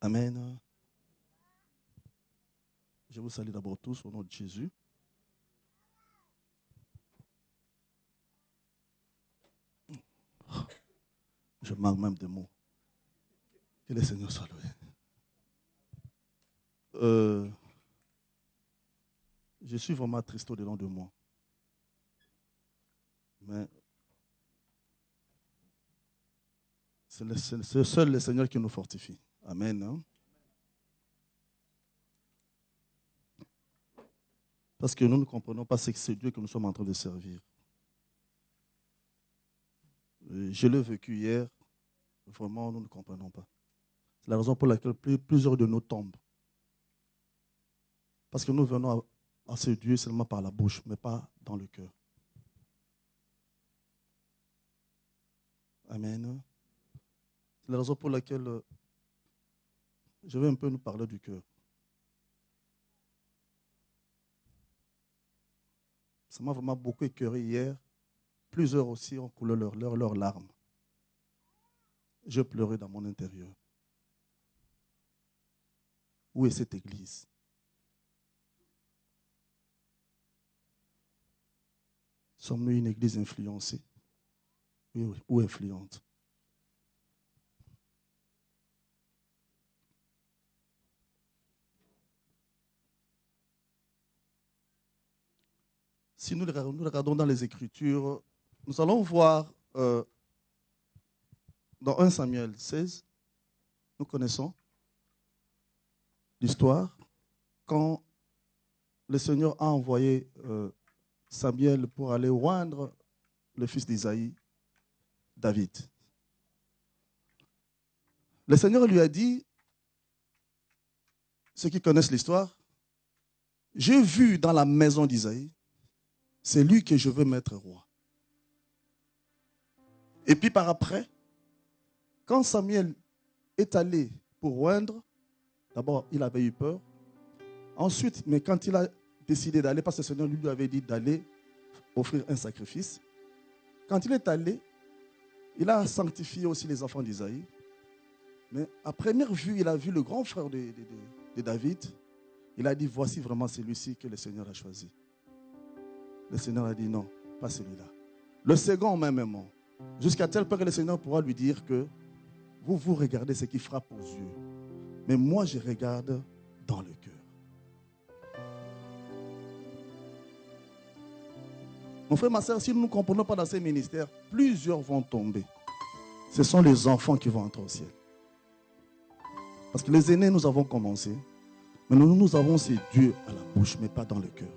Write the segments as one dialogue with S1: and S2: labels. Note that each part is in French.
S1: Amen. Je vous salue d'abord tous au nom de Jésus. Je manque même de mots. Que le Seigneur soit loué. Je suis vraiment triste au-dedans de moi. Mais c'est seul le Seigneur qui nous fortifie. Amen. Hein? Parce que nous ne comprenons pas ce que c'est Dieu que nous sommes en train de servir. Je l'ai vécu hier. Vraiment, nous ne comprenons pas. C'est la raison pour laquelle plusieurs de nous tombent. Parce que nous venons à ce Dieu seulement par la bouche, mais pas dans le cœur. Amen. C'est la raison pour laquelle je vais un peu nous parler du cœur. Ça m'a vraiment beaucoup écœuré hier. Plusieurs aussi ont coulé leurs larmes. Je pleurais dans mon intérieur. Où est cette église? Sommes-nous une église influencée? Oui, ou influente? Si nous regardons dans les Écritures, nous allons voir dans 1 Samuel 16, nous connaissons l'histoire, quand le Seigneur a envoyé Samuel pour aller oindre le fils d'Isaïe, David. Le Seigneur lui a dit, ceux qui connaissent l'histoire, j'ai vu dans la maison d'Isaïe, c'est lui que je veux mettre roi. Et puis par après, quand Samuel est allé pour oindre, d'abord il avait eu peur. Ensuite, mais quand il a décidé d'aller, parce que le Seigneur lui avait dit d'aller offrir un sacrifice, quand il est allé, il a sanctifié aussi les enfants d'Isaïe. Mais à première vue, il a vu le grand frère de David. Il a dit, voici vraiment celui-ci que le Seigneur a choisi. Le Seigneur a dit non, pas celui-là. Le second même, jusqu'à tel point que le Seigneur pourra lui dire que vous regardez ce qui frappe aux yeux. Mais moi, je regarde dans le cœur. Mon frère, ma soeur, si nous ne comprenons pas dans ces ministères, plusieurs vont tomber. Ce sont les enfants qui vont entrer au ciel. Parce que les aînés, nous avons commencé. Mais nous avons ces dieux à la bouche, mais pas dans le cœur.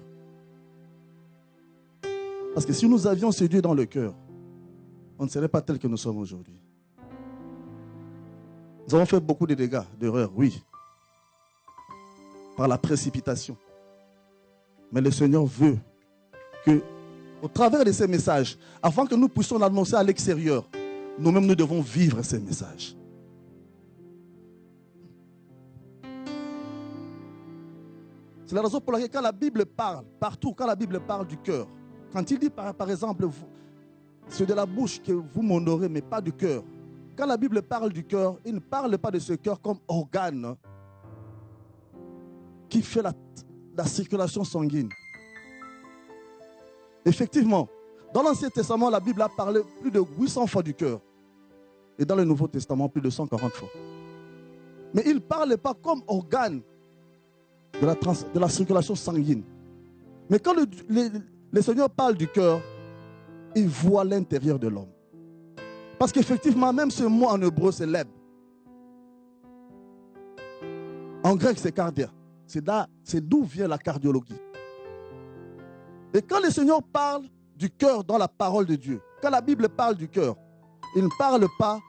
S1: Parce que si nous avions ces dieux dans le cœur, on ne serait pas tels que nous sommes aujourd'hui. Nous avons fait beaucoup de dégâts, d'erreurs, oui. Par la précipitation. Mais le Seigneur veut que, au travers de ces messages, avant que nous puissions l'annoncer à l'extérieur, nous-mêmes nous devons vivre ces messages. C'est la raison pour laquelle quand la Bible parle, partout, quand la Bible parle du cœur, quand il dit par exemple, c'est de la bouche que vous m'honorez, mais pas du cœur. Quand la Bible parle du cœur, il ne parle pas de ce cœur comme organe qui fait la circulation sanguine. Effectivement, dans l'Ancien Testament, la Bible a parlé plus de 800 fois du cœur. Et dans le Nouveau Testament, plus de 140 fois. Mais il ne parle pas comme organe de la circulation sanguine. Mais quand le Seigneur parle du cœur, il voit l'intérieur de l'homme. Parce qu'effectivement, même ce mot en hébreu, c'est leb. En grec, c'est cardia. C'est d'où vient la cardiologie. Et quand le Seigneur parle du cœur dans la parole de Dieu, quand la Bible parle du cœur, il ne parle pas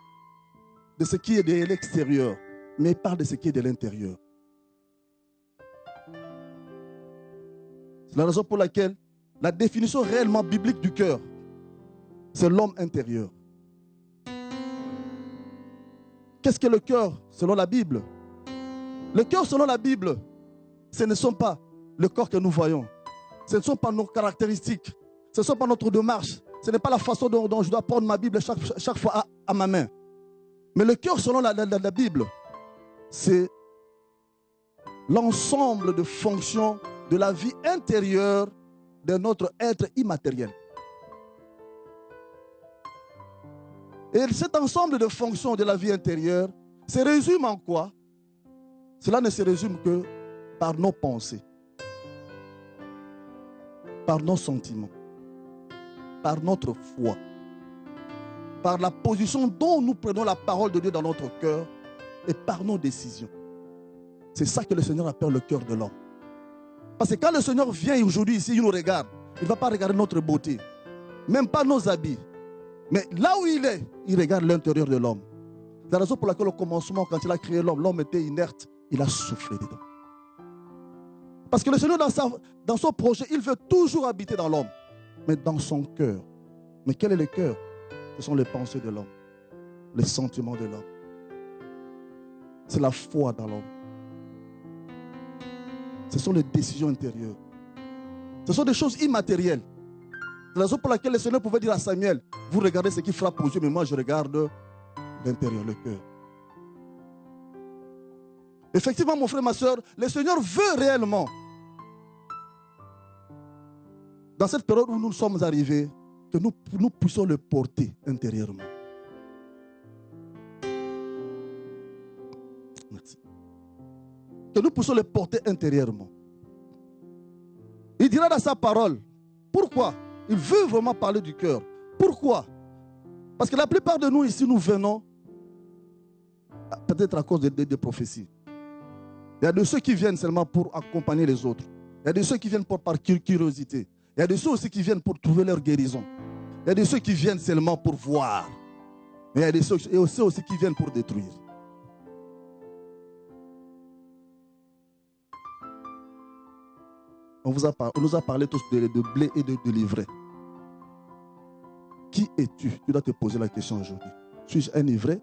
S1: de ce qui est de l'extérieur, mais il parle de ce qui est de l'intérieur. C'est la raison pour laquelle la définition réellement biblique du cœur, c'est l'homme intérieur. Qu'est-ce que le cœur selon la Bible? Le cœur selon la Bible, ce ne sont pas le corps que nous voyons. Ce ne sont pas nos caractéristiques. Ce ne sont pas notre démarche. Ce n'est pas la façon dont je dois prendre ma Bible chaque fois à ma main. Mais le cœur selon la Bible, c'est l'ensemble de fonctions de la vie intérieure de notre être immatériel. Et cet ensemble de fonctions de la vie intérieure se résume en quoi? Cela ne se résume que par nos pensées, par nos sentiments, par notre foi, par la position dont nous prenons la parole de Dieu dans notre cœur et par nos décisions. C'est ça que le Seigneur appelle le cœur de l'homme. Parce que quand le Seigneur vient aujourd'hui ici, il nous regarde, il ne va pas regarder notre beauté, même pas nos habits. Mais là où il est, il regarde l'intérieur de l'homme. C'est la raison pour laquelle au commencement, quand il a créé l'homme, l'homme était inerte, il a soufflé dedans. Parce que le Seigneur, dans son projet, il veut toujours habiter dans l'homme, mais dans son cœur. Mais quel est le cœur? Ce sont les pensées de l'homme, les sentiments de l'homme. C'est la foi dans l'homme. Ce sont les décisions intérieures. Ce sont des choses immatérielles. C'est la raison pour laquelle le Seigneur pouvait dire à Samuel, vous regardez ce qui frappe aux yeux, mais moi je regarde l'intérieur, le cœur. Effectivement, mon frère, ma soeur, le Seigneur veut réellement, dans cette période où nous sommes arrivés, que nous puissions le porter intérieurement. Merci. Que nous puissions le porter intérieurement. Il dira dans sa parole, pourquoi? Il veut vraiment parler du cœur. Pourquoi? Parce que la plupart de nous ici, nous venons, peut-être à cause des prophéties. Il y a de ceux qui viennent seulement pour accompagner les autres. Il y a de ceux qui viennent par curiosité. Il y a de ceux aussi qui viennent pour trouver leur guérison. Il y a de ceux qui viennent seulement pour voir. Mais il y a de ceux aussi qui viennent pour détruire. On nous a parlé tous de blé et de livret. Qui es-tu? Tu dois te poser la question aujourd'hui. Suis-je un livret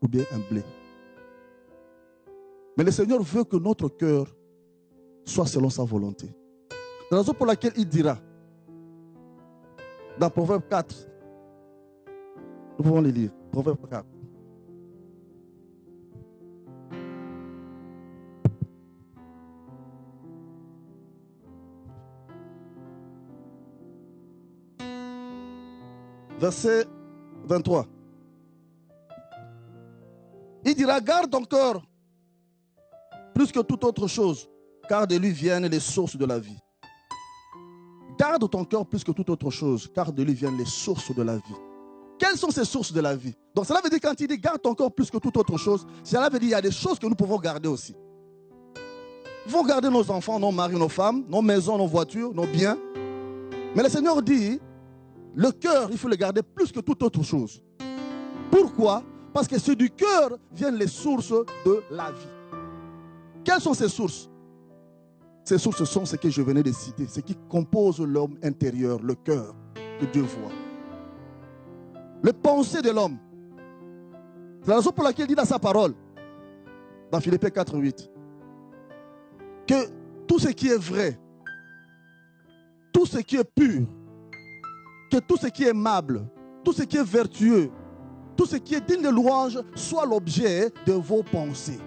S1: ou bien un blé? Mais le Seigneur veut que notre cœur soit selon sa volonté. C'est la raison pour laquelle il dira, dans Proverbe 4, nous pouvons les lire, Proverbe 4. Verset 23. Il dira, garde ton cœur plus que toute autre chose, car de lui viennent les sources de la vie. Garde ton cœur plus que toute autre chose, car de lui viennent les sources de la vie. Quelles sont ces sources de la vie? Donc cela veut dire quand il dit garde ton cœur plus que toute autre chose, cela veut dire qu'il y a des choses que nous pouvons garder aussi. Nous pouvons garder nos enfants, nos maris, nos femmes, nos maisons, nos voitures, nos biens. Mais le Seigneur dit, le cœur, il faut le garder plus que toute autre chose. Pourquoi? Parce que c'est du cœur viennent les sources de la vie. Quelles sont ces sources? Ces sources sont ce que je venais de citer, ce qui compose l'homme intérieur, le cœur que Dieu voit. Les pensées de l'homme. C'est la raison pour laquelle il dit dans sa parole, dans Philippiens 4:8, que tout ce qui est vrai, tout ce qui est pur, que tout ce qui est aimable, tout ce qui est vertueux, tout ce qui est digne de louange soit l'objet de vos pensées.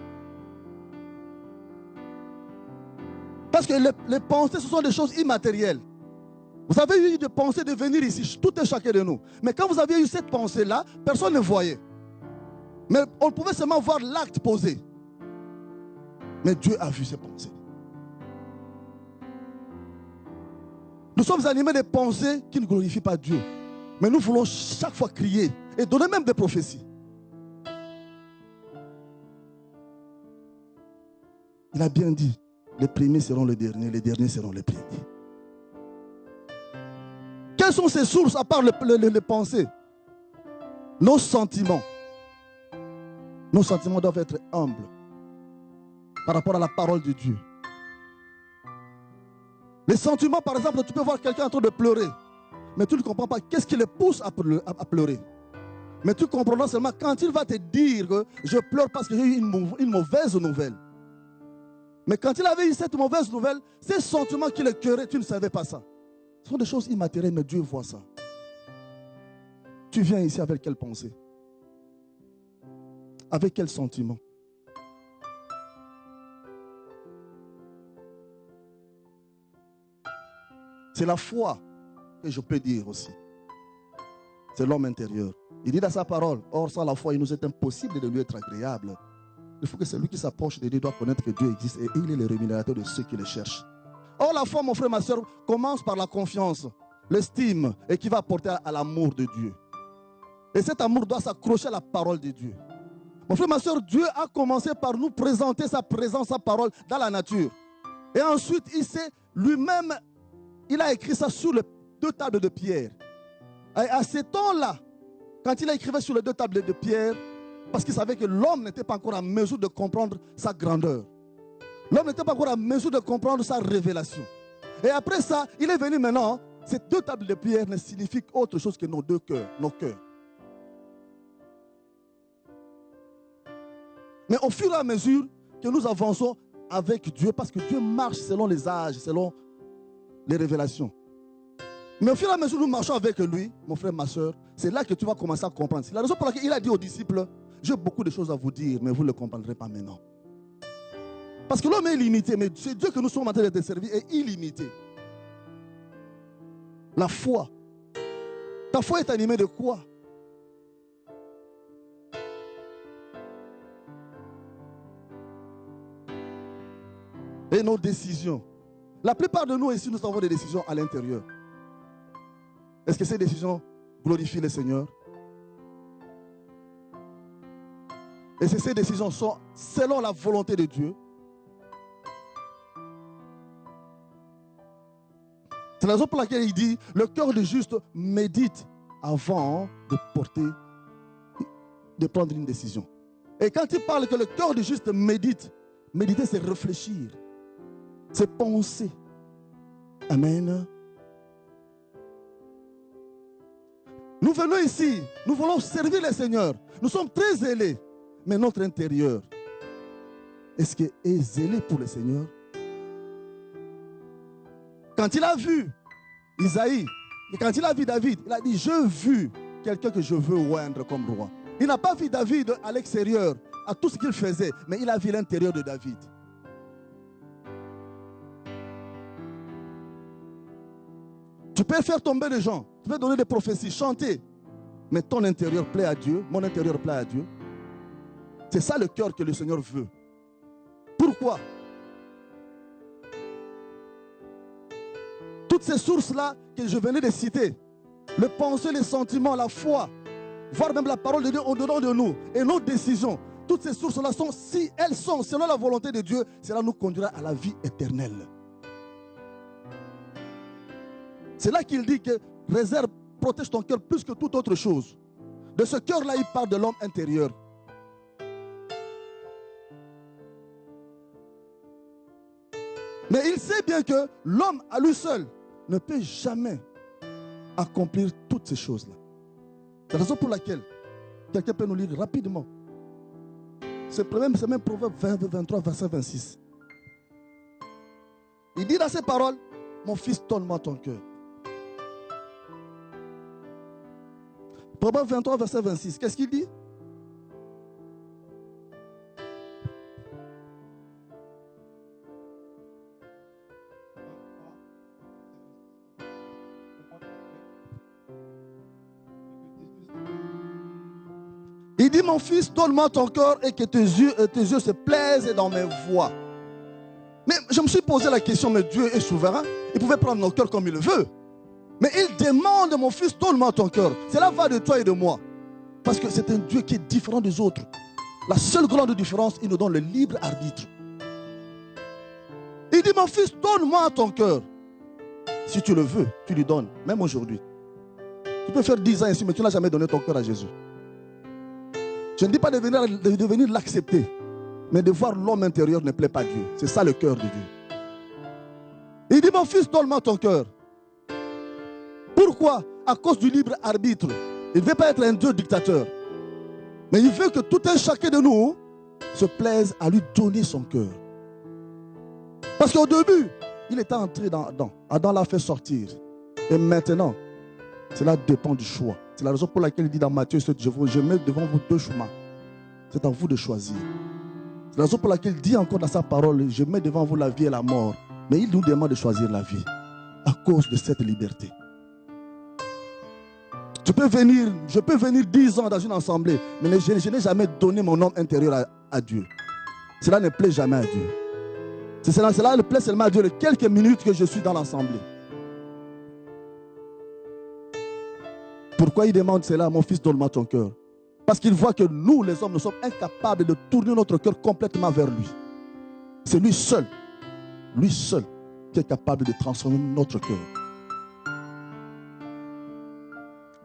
S1: Parce que les pensées, ce sont des choses immatérielles. Vous avez eu des pensées de venir ici, tout et chacun de nous. Mais quand vous aviez eu cette pensée-là, personne ne voyait. Mais on pouvait seulement voir l'acte posé. Mais Dieu a vu ces pensées. Nous sommes animés de pensées qui ne glorifient pas Dieu. Mais nous voulons chaque fois crier et donner même des prophéties. Il a bien dit, les premiers seront les derniers seront les premiers. Quelles sont ces sources à part les pensées? Nos sentiments. Nos sentiments doivent être humbles par rapport à la parole de Dieu. Les sentiments, par exemple, tu peux voir quelqu'un en train de pleurer, mais tu ne comprends pas qu'est-ce qui le pousse à pleurer. Mais tu comprendras seulement quand il va te dire que je pleure parce que j'ai eu une mauvaise nouvelle. Mais quand il avait eu cette mauvaise nouvelle, ces sentiments qui le cœuraient, tu ne savais pas ça. Ce sont des choses immatérielles, mais Dieu voit ça. Tu viens ici avec quelle pensée? Avec quel sentiment? C'est la foi que je peux dire aussi. C'est l'homme intérieur. Il dit dans sa parole, or sans la foi, il nous est impossible de lui être agréable. Il faut que celui qui s'approche de Dieu doit connaître que Dieu existe et il est le rémunérateur de ceux qui le cherchent. Or la foi, mon frère, ma soeur, commence par la confiance, l'estime et qui va porter à l'amour de Dieu. Et cet amour doit s'accrocher à la parole de Dieu. Mon frère, ma soeur, Dieu a commencé par nous présenter sa présence, sa parole dans la nature. Et ensuite, il s'est lui-même, il a écrit ça sur les 2 tables de pierre. Et à ce temps-là, quand il a écrit sur les 2 tables de pierre, parce qu'il savait que l'homme n'était pas encore en mesure de comprendre sa grandeur. L'homme n'était pas encore en mesure de comprendre sa révélation. Et après ça, il est venu maintenant. Ces 2 tables de pierre ne signifient autre chose que nos 2 cœurs, nos cœurs. Mais au fur et à mesure que nous avançons avec Dieu, parce que Dieu marche selon les âges, selon les révélations. Mais au fur et à mesure que nous marchons avec lui, mon frère, ma soeur, c'est là que tu vas commencer à comprendre. C'est la raison pour laquelle il a dit aux disciples, j'ai beaucoup de choses à vous dire, mais vous ne le comprendrez pas maintenant. Parce que l'homme est limité, mais c'est Dieu que nous sommes en train de servir est illimité. La foi. Ta foi est animée de quoi? Et nos décisions. La plupart de nous ici, nous avons des décisions à l'intérieur. Est-ce que ces décisions glorifient le Seigneur? Est-ce que ces décisions sont selon la volonté de Dieu? C'est la raison pour laquelle il dit, le cœur du juste médite avant de prendre une décision. Et quand il parle que le cœur du juste médite, méditer c'est réfléchir, c'est penser. Amen. Nous venons ici, nous voulons servir le Seigneur. Nous sommes très zélés, mais notre intérieur, est-ce qu'il est zélé pour le Seigneur? Quand il a vu Isaïe, et quand il a vu David, il a dit, j'ai vu quelqu'un que je veux oindre comme roi. Il n'a pas vu David à l'extérieur, à tout ce qu'il faisait, mais il a vu l'intérieur de David. Tu peux faire tomber les gens, tu peux donner des prophéties, chanter, mais ton intérieur plaît à Dieu, mon intérieur plaît à Dieu. C'est ça le cœur que le Seigneur veut. Pourquoi? Toutes ces sources-là que je venais de citer, le pensée, les sentiments, la foi, voire même la parole de Dieu au-dedans de nous et nos décisions, toutes ces sources-là sont, si elles sont selon la volonté de Dieu, cela nous conduira à la vie éternelle. C'est là qu'il dit que réserve, protège ton cœur plus que toute autre chose. De ce cœur-là, il parle de l'homme intérieur. Mais il sait bien que l'homme à lui seul ne peut jamais accomplir toutes ces choses-là. C'est la raison pour laquelle quelqu'un peut nous lire rapidement. C'est même Proverbe 23, verset 26. Il dit dans ses paroles, mon fils, donne-moi ton cœur. Proverbe 23, verset 26. Qu'est-ce qu'il dit? Il dit, mon fils, donne-moi ton cœur et que tes yeux se plaisent dans mes voies. Mais je me suis posé la question, mais Dieu est souverain. Il pouvait prendre nos cœurs comme il le veut. Mais il demande, mon fils, donne-moi ton cœur. Cela va de toi et de moi. Parce que c'est un Dieu qui est différent des autres. La seule grande différence, il nous donne le libre arbitre. Il dit, mon fils, donne-moi ton cœur. Si tu le veux, tu lui donnes, même aujourd'hui. Tu peux faire 10 ans ici, mais tu n'as jamais donné ton cœur à Jésus. Je ne dis pas de venir l'accepter, mais de voir l'homme intérieur ne plaît pas à Dieu. C'est ça le cœur de Dieu. Il dit, mon fils, donne-moi ton cœur. Pourquoi? À cause du libre arbitre. Il ne veut pas être un Dieu dictateur. Mais il veut que tout un chacun de nous se plaise à lui donner son cœur. Parce qu'au début, il était entré dans Adam. Adam l'a fait sortir. Et maintenant, cela dépend du choix. C'est la raison pour laquelle il dit dans Matthieu 7, je mets devant vous 2 chemins. C'est à vous de choisir. C'est la raison pour laquelle il dit encore dans sa parole, je mets devant vous la vie et la mort. Mais il nous demande de choisir la vie. à cause de cette liberté. Je peux venir 10 ans dans une assemblée, mais je n'ai jamais donné mon homme intérieur à Dieu. Cela ne plaît jamais à Dieu. Cela ne plaît seulement à Dieu les quelques minutes que je suis dans l'assemblée. Pourquoi il demande cela? Mon fils, donne-moi ton cœur. Parce qu'il voit que nous, les hommes, nous sommes incapables de tourner notre cœur complètement vers lui. C'est lui seul qui est capable de transformer notre cœur.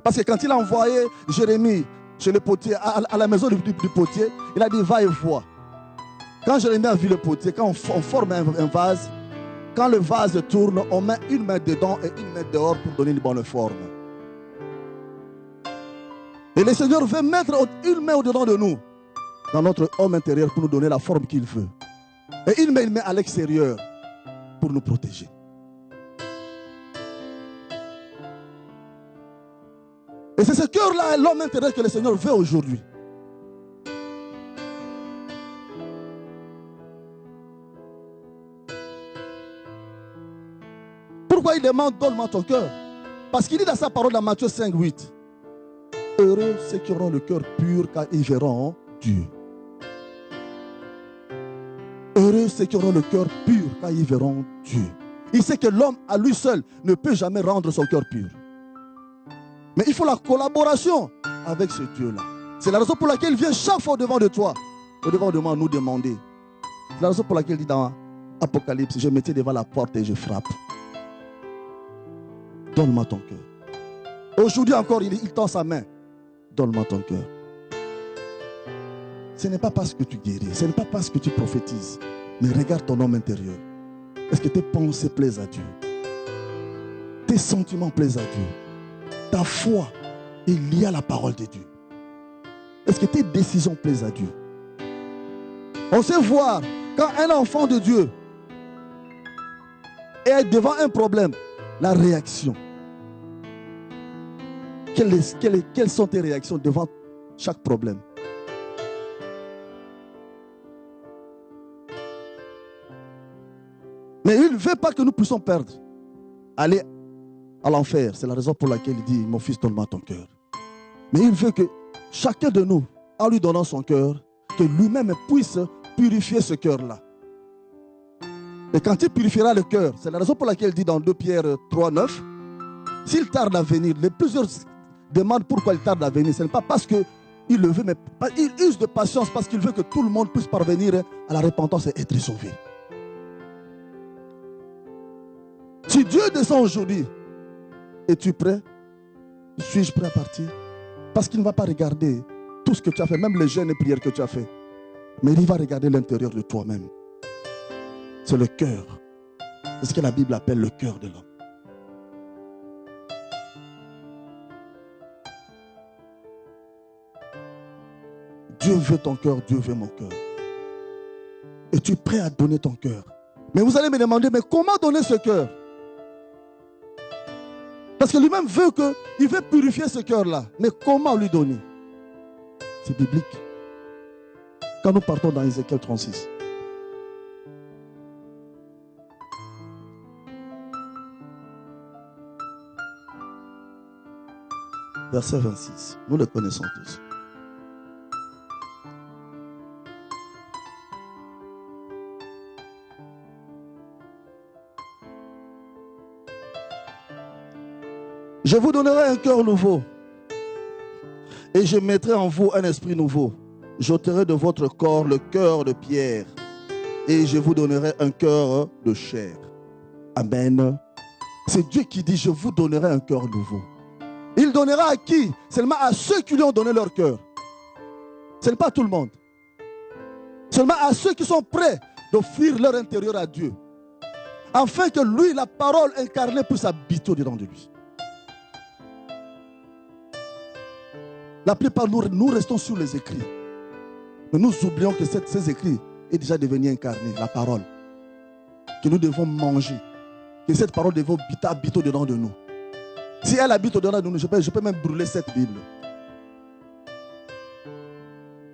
S1: Parce que quand il a envoyé Jérémie chez le potier, à la maison du potier, il a dit va et vois. Quand Jérémie a vu le potier, quand on forme un vase, quand le vase tourne, on met une main dedans et une main dehors pour donner une bonne forme. Et le Seigneur veut mettre une main au-dedans de nous, dans notre homme intérieur, pour nous donner la forme qu'il veut. Et une main, il met à l'extérieur pour nous protéger. Et c'est ce cœur-là, l'homme intérieur que le Seigneur veut aujourd'hui. Pourquoi il demande donne-moi ton cœur? Parce qu'il dit dans sa parole dans Matthieu 5, 8. Heureux ceux qui auront le cœur pur car ils verront Dieu. Heureux ceux qui auront le cœur pur car ils verront Dieu. Il sait que l'homme à lui seul ne peut jamais rendre son cœur pur. Mais il faut la collaboration avec ce Dieu-là. C'est la raison pour laquelle il vient chaque fois au-devant de toi, au-devant de moi, nous demander. C'est la raison pour laquelle il dit dans Apocalypse, je me tiens devant la porte et je frappe. Donne-moi ton cœur. Aujourd'hui encore, il tend sa main. Donne-moi ton cœur. Ce n'est pas parce que tu guéris, ce n'est pas parce que tu prophétises, mais regarde ton homme intérieur. Est-ce que tes pensées plaisent à Dieu? Tes sentiments plaisent à Dieu? Ta foi est liée à la parole de Dieu? Est-ce que tes décisions plaisent à Dieu? On sait voir quand un enfant de Dieu est devant un problème, la réaction. Quelles sont tes réactions devant chaque problème? Mais il ne veut pas que nous puissions perdre, aller à l'enfer. C'est la raison pour laquelle il dit, mon fils, donne-moi ton cœur. Mais il veut que chacun de nous, en lui donnant son cœur, que lui-même puisse purifier ce cœur-là. Et quand il purifiera le cœur, c'est la raison pour laquelle il dit dans 2 Pierre 3, 9, s'il tarde à venir, les plusieurs demandent pourquoi il tarde à venir. Ce n'est pas parce qu'il le veut, mais il use de patience parce qu'il veut que tout le monde puisse parvenir à la repentance et être sauvé. Si Dieu descend aujourd'hui, es-tu prêt? Suis-je prêt à partir? Parce qu'il ne va pas regarder tout ce que tu as fait, même les jeûnes et prières que tu as fait. Mais il va regarder l'intérieur de toi-même. C'est le cœur. C'est ce que la Bible appelle le cœur de l'homme. Dieu veut ton cœur, Dieu veut mon cœur. Es-tu prêt à donner ton cœur? Mais vous allez me demander, mais comment donner ce cœur? Parce que lui-même veut il veut purifier ce cœur-là. Mais comment lui donner? C'est biblique. Quand nous partons dans Ézéchiel 36. Verset 26. Nous le connaissons tous. Je vous donnerai un cœur nouveau et je mettrai en vous un esprit nouveau. J'ôterai de votre corps le cœur de pierre et je vous donnerai un cœur de chair. Amen. C'est Dieu qui dit, je vous donnerai un cœur nouveau. Il donnera à qui? Seulement à ceux qui lui ont donné leur cœur. Ce n'est pas tout le monde. Seulement à ceux qui sont prêts d'offrir leur intérieur à Dieu. Afin que lui, la parole incarnée, puisse habiter au-dedans de lui. La plupart nous restons sur les écrits. Mais nous oublions que ces écrits est déjà devenu incarné, la parole. Que nous devons manger. Que cette parole devrait habiter au-dedans de nous. Si elle habite au-dedans de nous, je peux même brûler cette Bible.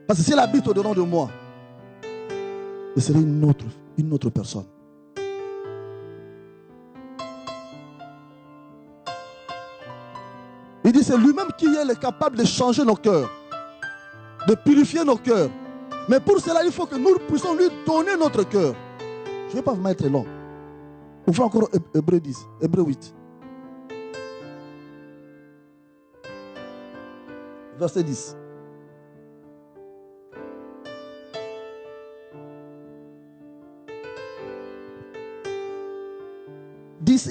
S1: Parce que si elle habite au-dedans de moi, je serai une autre personne. c'est lui-même qui est capable de changer nos cœurs, de purifier nos cœurs. Mais pour cela, il faut que nous puissions lui donner notre cœur. Je ne vais pas vous mettre long. Ouvrez encore Hébreux 10, Hébreux 8. Verset 10.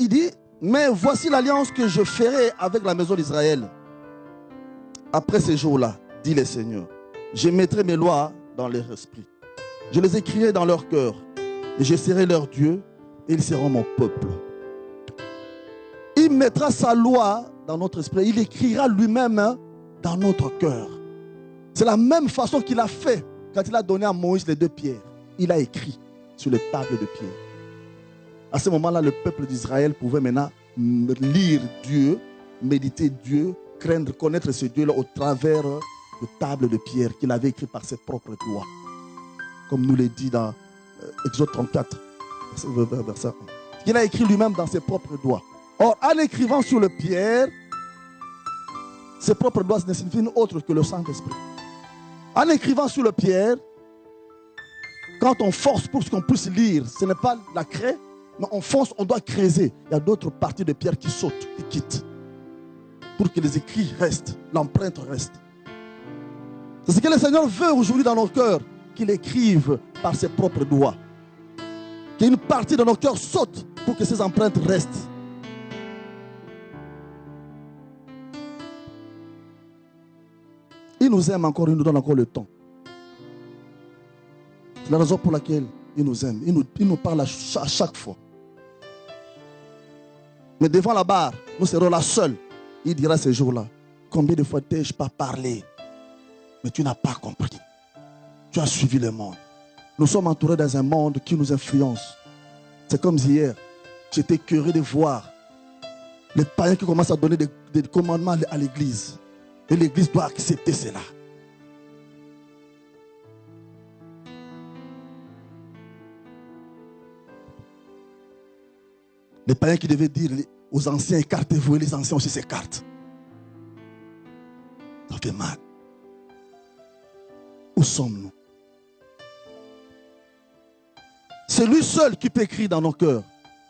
S1: Il dit, mais voici l'alliance que je ferai avec la maison d'Israël. Après ces jours-là, dit le Seigneur, je mettrai mes lois dans leur esprit. Je les écrirai dans leur cœur. Et je serai leur Dieu et ils seront mon peuple. Il mettra sa loi dans notre esprit. Il écrira lui-même dans notre cœur. C'est la même façon qu'il a fait quand il a donné à Moïse les 2 pierres. Il a écrit sur les tables de pierre. À ce moment-là, le peuple d'Israël pouvait maintenant lire Dieu, méditer Dieu, craindre, connaître ce Dieu-là au travers de tables de pierre qu'il avait écrit par ses propres doigts. Comme nous l'est dit dans Exode 34, verset 1. Il a écrit lui-même dans ses propres doigts. Or, en écrivant sur le pierre, ses propres doigts ne signifient autre que le Saint-Esprit. En écrivant sur le pierre, quand on force pour qu'on puisse lire, ce n'est pas la craie, mais on force, on doit creuser. Il y a d'autres parties de pierre qui sautent, qui quittent, pour que les écrits restent, l'empreinte reste. C'est ce que le Seigneur veut aujourd'hui dans nos cœurs, qu'il écrive par ses propres doigts. Qu'une partie de nos cœurs saute pour que ces empreintes restent. Il nous aime encore, il nous donne encore le temps. C'est la raison pour laquelle il nous aime. Il nous parle à chaque fois. Mais devant la barre, nous serons là seuls. Il dira ces jours-là, combien de fois t'ai-je pas parlé, mais tu n'as pas compris. Tu as suivi le monde. Nous sommes entourés dans un monde qui nous influence. C'est comme hier, j'étais curieux de voir les païens qui commencent à donner des commandements à l'église. Et l'église doit accepter cela. Les païens qui devaient dire aux anciens, écartez-vous, et les anciens aussi s'écartent. Ça fait mal. Où sommes-nous? C'est lui seul qui peut écrire dans nos cœurs.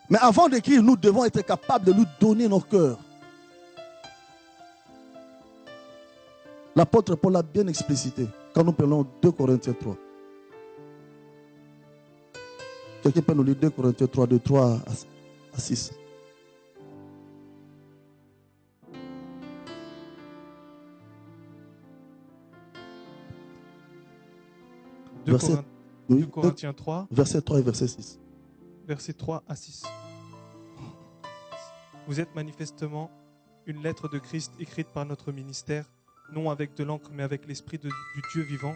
S1: Mais avant d'écrire, nous devons être capables de lui donner nos cœurs. L'apôtre Paul l'a bien explicité quand nous prenons 2 Corinthiens 3. Quelqu'un peut nous lire 2 Corinthiens 3, de 3 à 6.
S2: Verset 2 Corinthiens 3,
S1: verset 3 et verset 6.
S2: Verset 3 à 6. Vous êtes manifestement une lettre de Christ écrite par notre ministère, non avec de l'encre, mais avec l'esprit du Dieu vivant,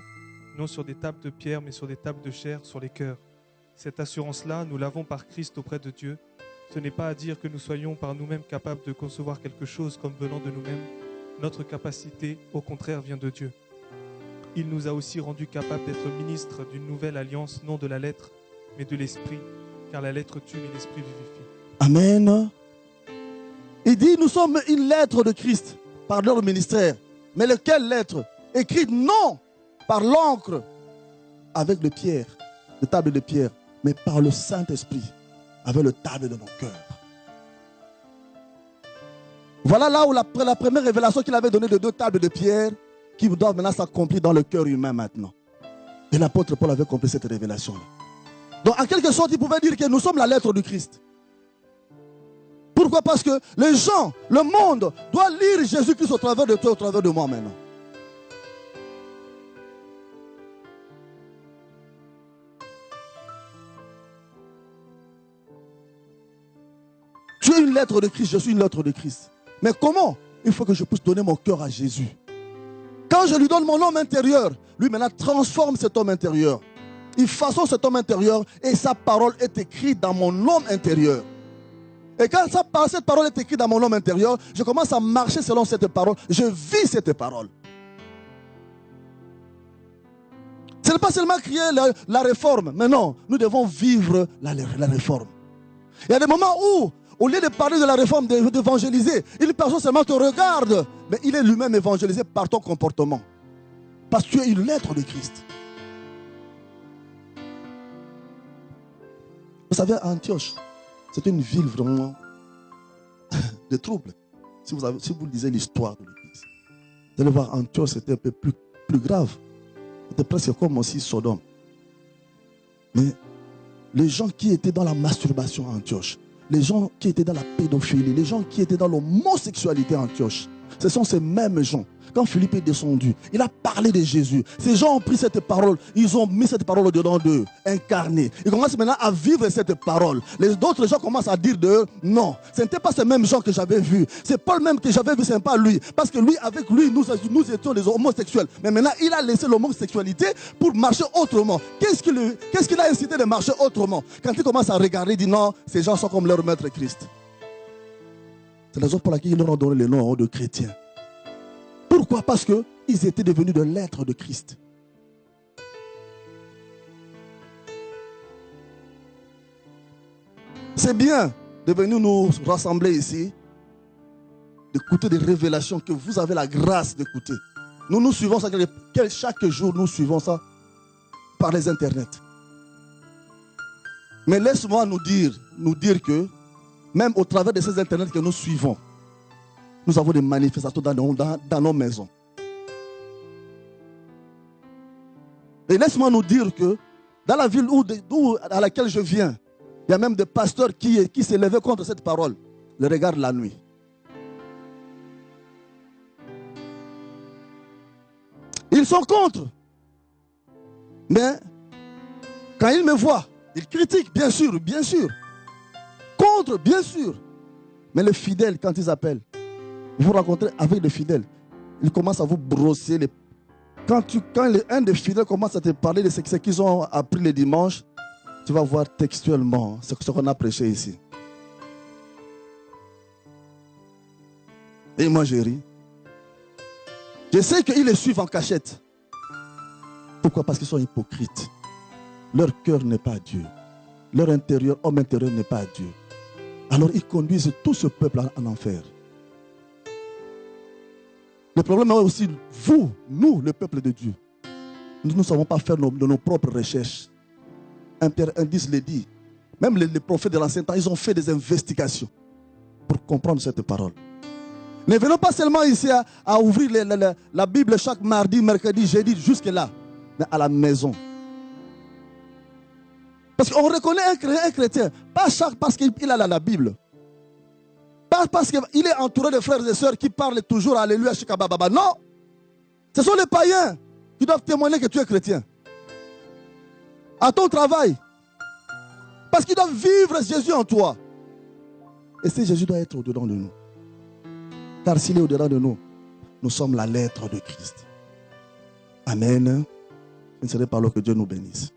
S2: non sur des tables de pierre, mais sur des tables de chair, sur les cœurs. Cette assurance-là, nous l'avons par Christ auprès de Dieu. Ce n'est pas à dire que nous soyons par nous-mêmes capables de concevoir quelque chose comme venant de nous-mêmes. Notre capacité, au contraire, vient de Dieu. Il nous a aussi rendus capables d'être ministres d'une nouvelle alliance, non de la lettre, mais de l'esprit, car la lettre tue, mais l'esprit vivifie.
S1: Amen. Il dit, nous sommes une lettre de Christ par leur ministère. Mais lequel lettre? Écrite non par l'encre avec de pierre, de table de pierre, mais par le Saint-Esprit avec le table de nos cœurs. Voilà là où la première révélation qu'il avait donnée de 2 tables de pierre qui doivent maintenant s'accomplir dans le cœur humain maintenant. Et l'apôtre Paul avait compris cette révélation-là. Donc en quelque sorte, il pouvait dire que nous sommes la lettre du Christ. Pourquoi? Parce que les gens, le monde, doit lire Jésus-Christ au travers de toi, au travers de moi maintenant. Tu es une lettre de Christ, je suis une lettre de Christ. Mais comment? Il faut que je puisse donner mon cœur à Jésus. Quand je lui donne mon homme intérieur, lui maintenant transforme cet homme intérieur. Il façonne cet homme intérieur et sa parole est écrite dans mon homme intérieur. Et quand cette parole est écrite dans mon homme intérieur, je commence à marcher selon cette parole. Je vis cette parole. Ce n'est pas seulement crier la réforme, mais non, nous devons vivre la réforme. Il y a des moments où Au lieu de parler de la réforme, d'évangéliser, une personne seulement te regarde. Mais il est lui-même évangélisé par ton comportement. Parce que tu es une lettre de Christ. Vous savez, Antioche, c'est une ville vraiment de troubles. Si vous lisez l'histoire de l'Église, vous allez voir, Antioche, c'était un peu plus grave. C'était presque comme aussi Sodome. Mais les gens qui étaient dans la masturbation à Antioche, les gens qui étaient dans la pédophilie, les gens qui étaient dans l'homosexualité à Antioche, ce sont ces mêmes gens. Quand Philippe est descendu, il a parlé de Jésus. Ces gens ont pris cette parole, ils ont mis cette parole au-dedans d'eux, incarnée. Ils commencent maintenant à vivre cette parole. Les autres gens commencent à dire d'eux, non, ce n'était pas ces mêmes gens que j'avais vus. C'est Paul même que j'avais vu, ce n'est pas lui. Parce que lui, avec lui, nous étions des homosexuels. Mais maintenant, il a laissé l'homosexualité pour marcher autrement. Qu'est-ce qui l'a incité de marcher autrement? Quand il commence à regarder, il dit non, ces gens sont comme leur maître Christ. C'est la raison pour laquelle ils leur ont donné le nom de chrétiens. Pourquoi? Parce qu'ils étaient devenus de lettres de Christ. C'est bien de venir nous rassembler ici, d'écouter des révélations que vous avez la grâce d'écouter. Nous suivons ça, chaque jour nous suivons ça par les internets. Mais laisse-moi nous dire que même au travers de ces internets que nous suivons, nous avons des manifestations dans nos maisons. Et laisse-moi nous dire que dans la ville à laquelle je viens, il y a même des pasteurs qui s'élevaient contre cette parole. Le regard la nuit. Ils sont contre. Mais quand ils me voient, ils critiquent, bien sûr, bien sûr. Contre, bien sûr. Mais les fidèles, quand ils appellent, vous rencontrez avec les fidèles, ils commencent à vous brosser les... Quand un des fidèles commence à te parler de ce qu'ils ont appris le dimanche, tu vas voir textuellement ce qu'on a prêché ici. Et moi, je ris. Je sais qu'ils les suivent en cachette. Pourquoi? Parce qu'ils sont hypocrites. Leur cœur n'est pas à Dieu. Leur homme intérieur n'est pas à Dieu. Alors ils conduisent tout ce peuple en enfer. Le problème est aussi nous, le peuple de Dieu. Nous ne savons pas faire de nos propres recherches. Un Pierre Indice le dit. Même les prophètes de l'ancien temps, ils ont fait des investigations pour comprendre cette parole. Ne venons pas seulement ici à ouvrir la Bible chaque mardi, mercredi, jeudi, jusque-là, mais à la maison. Parce qu'on reconnaît un chrétien, pas parce qu'il a la Bible. Pas parce qu'il est entouré de frères et sœurs qui parlent toujours Alléluia, Shikababa. Non. Ce sont les païens qui doivent témoigner que tu es chrétien. À ton travail. Parce qu'ils doivent vivre Jésus en toi. Et ce Jésus doit être au-dedans de nous. Car s'il est au-dedans de nous, nous sommes la lettre de Christ. Amen. Ce ne serait pas alors que Dieu nous bénisse.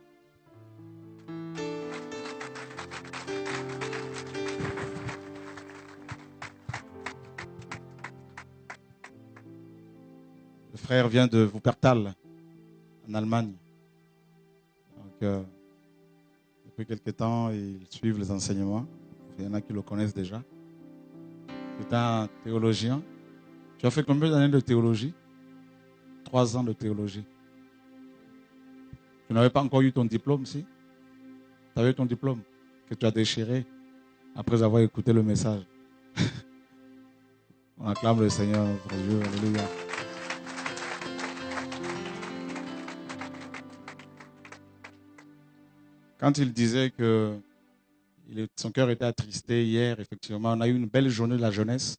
S3: Le frère vient de Wuppertal, en Allemagne. Donc, depuis quelque temps, ils suivent les enseignements. Il y en a qui le connaissent déjà. C'est un théologien. Tu as fait combien d'années de théologie? 3 ans de théologie. Tu n'avais pas encore eu ton diplôme, si? Tu avais ton diplôme que tu as déchiré après avoir écouté le message. On acclame le Seigneur, notre Dieu. Alléluia. Quand il disait que son cœur était attristé hier, effectivement, on a eu une belle journée de la jeunesse.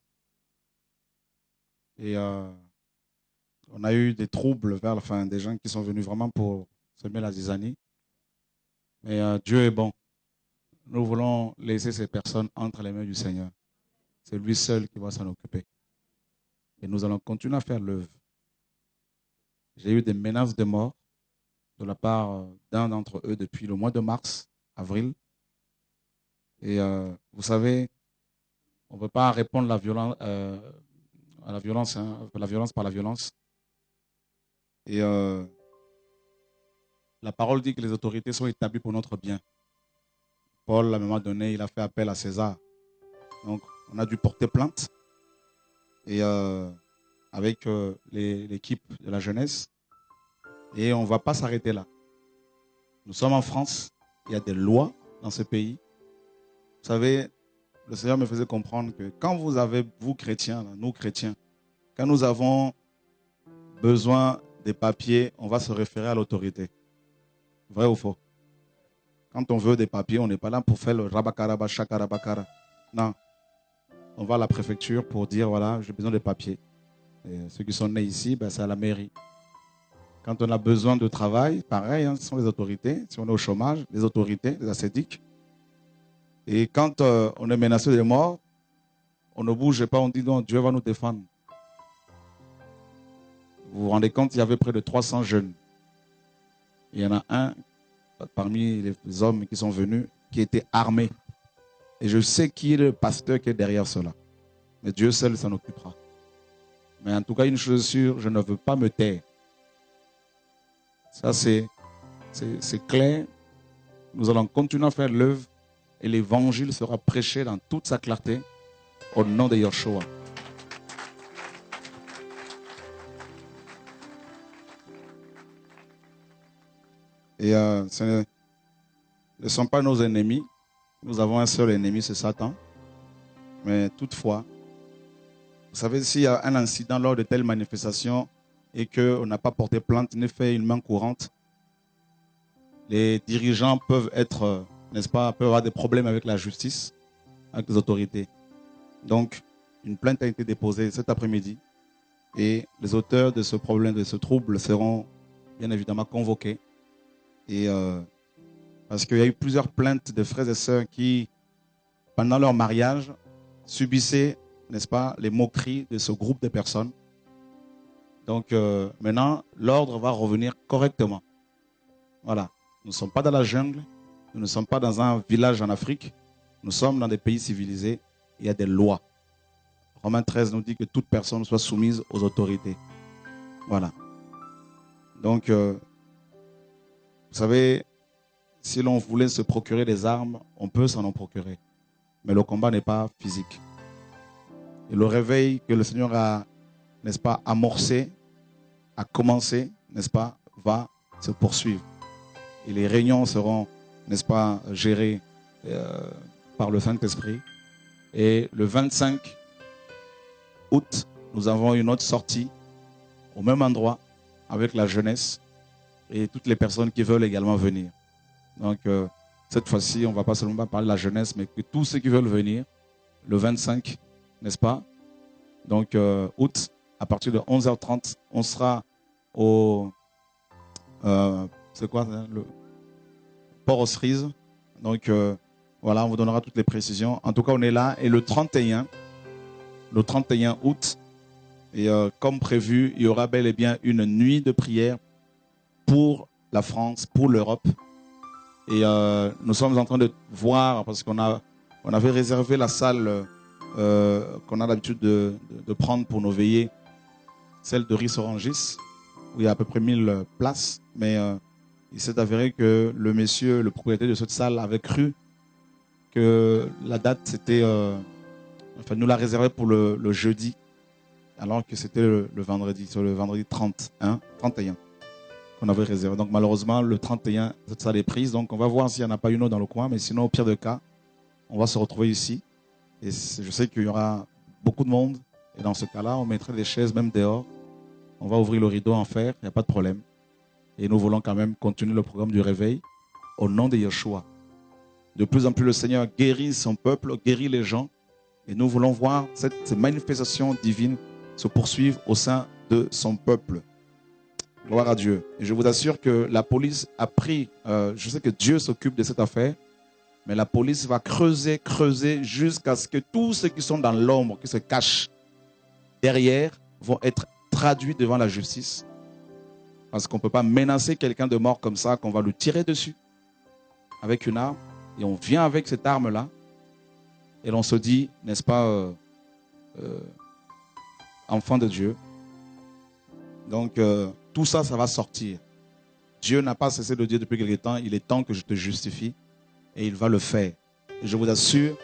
S3: Et on a eu des troubles vers la fin, des gens qui sont venus vraiment pour semer la zizanie. Mais Dieu est bon. Nous voulons laisser ces personnes entre les mains du Seigneur. C'est lui seul qui va s'en occuper. Et nous allons continuer à faire l'œuvre. J'ai eu des menaces de mort de la part d'un d'entre eux depuis le mois de mars, avril. Et vous savez, on ne peut pas répondre à la violence, la violence par la violence. Et la parole dit que les autorités sont établies pour notre bien. Paul, à un moment donné, il a fait appel à César. Donc, on a dû porter plainte. Et avec l'équipe de la jeunesse. Et on ne va pas s'arrêter là. Nous sommes en France. Il y a des lois dans ce pays. Vous savez, le Seigneur me faisait comprendre que quand vous avez, vous chrétiens, là, nous chrétiens, quand nous avons besoin des papiers, on va se référer à l'autorité. Vrai ou faux? Quand on veut des papiers, on n'est pas là pour faire le rabakaraba, chakarabakara. Non. On va à la préfecture pour dire, voilà, j'ai besoin de papiers. Et ceux qui sont nés ici, ben, c'est à la mairie. Quand on a besoin de travail, pareil, hein, ce sont les autorités. Si on est au chômage, les autorités, les ascétiques. Et quand on est menacé de mort, on ne bouge pas, on dit non, Dieu va nous défendre. Vous vous rendez compte, il y avait près de 300 jeunes. Il y en a un, parmi les hommes qui sont venus, qui était armé. Et je sais qui est le pasteur qui est derrière cela. Mais Dieu seul s'en occupera. Mais en tout cas, une chose sûre, je ne veux pas me taire. Ça, c'est clair. Nous allons continuer à faire l'œuvre et l'évangile sera prêché dans toute sa clarté au nom de Yeshua. Et ce ne sont pas nos ennemis. Nous avons un seul ennemi, c'est Satan. Mais toutefois, vous savez, s'il y a un incident lors de telles manifestations et qu'on n'a pas porté plainte, ni fait une main courante, les dirigeants peuvent être, n'est-ce pas, peuvent avoir des problèmes avec la justice, avec les autorités. Donc, une plainte a été déposée cet après-midi et les auteurs de ce problème, de ce trouble seront bien évidemment convoqués. Et parce qu'il y a eu plusieurs plaintes de frères et sœurs qui, pendant leur mariage, subissaient, n'est-ce pas, les moqueries de ce groupe de personnes. Donc maintenant, l'ordre va revenir correctement. Voilà. Nous ne sommes pas dans la jungle, nous ne sommes pas dans un village en Afrique, nous sommes dans des pays civilisés, il y a des lois. Romains 13 nous dit que toute personne soit soumise aux autorités. Voilà. Donc, vous savez, si l'on voulait se procurer des armes, on peut s'en en procurer. Mais le combat n'est pas physique. Et le réveil que le Seigneur a, n'est-ce pas, amorcé, a commencé, n'est-ce pas, va se poursuivre. Et les réunions seront, n'est-ce pas, gérées par le Saint-Esprit. Et le 25 août, nous avons une autre sortie au même endroit avec la jeunesse et toutes les personnes qui veulent également venir. Donc, cette fois-ci, on ne va pas seulement parler de la jeunesse, mais que tous ceux qui veulent venir, le 25, n'est-ce pas? Donc, août, à partir de 11h30, on sera au... c'est quoi le Port aux Cerises. Donc, voilà, on vous donnera toutes les précisions. En tout cas, on est là. Et le 31 août, et comme prévu, il y aura bel et bien une nuit de prière pour la France, pour l'Europe. Et nous sommes en train de voir, parce qu'on avait réservé la salle qu'on a l'habitude de prendre pour nos veillées, celle de Ris-Orangis, où il y a à peu près 1000 places. Mais il s'est avéré que le propriétaire de cette salle, avait cru que la date, c'était... enfin, nous l'a réservé pour le jeudi, alors que c'était le vendredi, sur le vendredi 31 qu'on avait réservé. Donc malheureusement, le 31, cette salle est prise. Donc on va voir s'il n'y en a pas une autre dans le coin. Mais sinon, au pire des cas, on va se retrouver ici. Et je sais qu'il y aura beaucoup de monde. Et dans ce cas-là, on mettrait des chaises même dehors. On va ouvrir le rideau en fer, il n'y a pas de problème. Et nous voulons quand même continuer le programme du réveil au nom de Yeshua. De plus en plus, le Seigneur guérit son peuple, guérit les gens. Et nous voulons voir cette manifestation divine se poursuivre au sein de son peuple. Gloire à Dieu. Et je vous assure que la police a pris, je sais que Dieu s'occupe de cette affaire, mais la police va creuser jusqu'à ce que tous ceux qui sont dans l'ombre, qui se cachent derrière, vont être traduits devant la justice. Parce qu'on ne peut pas menacer quelqu'un de mort comme ça, qu'on va lui tirer dessus avec une arme. Et on vient avec cette arme-là. Et l'on se dit, n'est-ce pas, enfant de Dieu. Donc, tout ça, ça va sortir. Dieu n'a pas cessé de dire depuis quelque temps, il est temps que je te justifie. Et il va le faire. Et je vous assure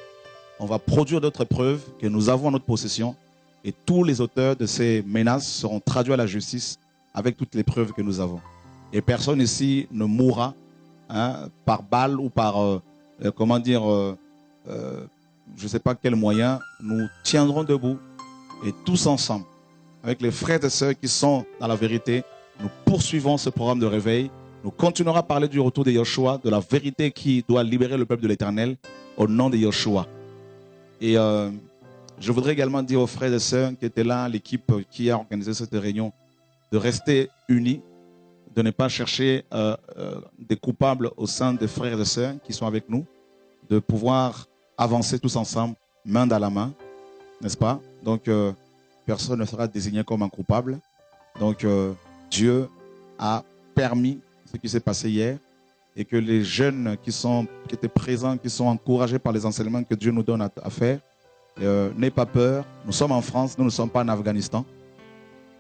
S3: on va produire d'autres preuves que nous avons en notre possession et tous les auteurs de ces menaces seront traduits à la justice avec toutes les preuves que nous avons. Et personne ici ne mourra par balle ou par, je ne sais pas quel moyen. Nous tiendrons debout et tous ensemble, avec les frères et sœurs qui sont dans la vérité, nous poursuivons ce programme de réveil. Nous continuerons à parler du retour de Yeshua, de la vérité qui doit libérer le peuple de l'Éternel au nom de Yeshua. Et je voudrais également dire aux frères et sœurs qui étaient là, l'équipe qui a organisé cette réunion, de rester unis, de ne pas chercher des coupables au sein des frères et sœurs qui sont avec nous, de pouvoir avancer tous ensemble, main dans la main, n'est-ce pas? Donc, personne ne sera désigné comme un coupable. Donc, Dieu a permis ce qui s'est passé hier et que les jeunes qui étaient présents, qui sont encouragés par les enseignements que Dieu nous donne à faire, n'aient pas peur. Nous sommes en France, nous ne sommes pas en Afghanistan.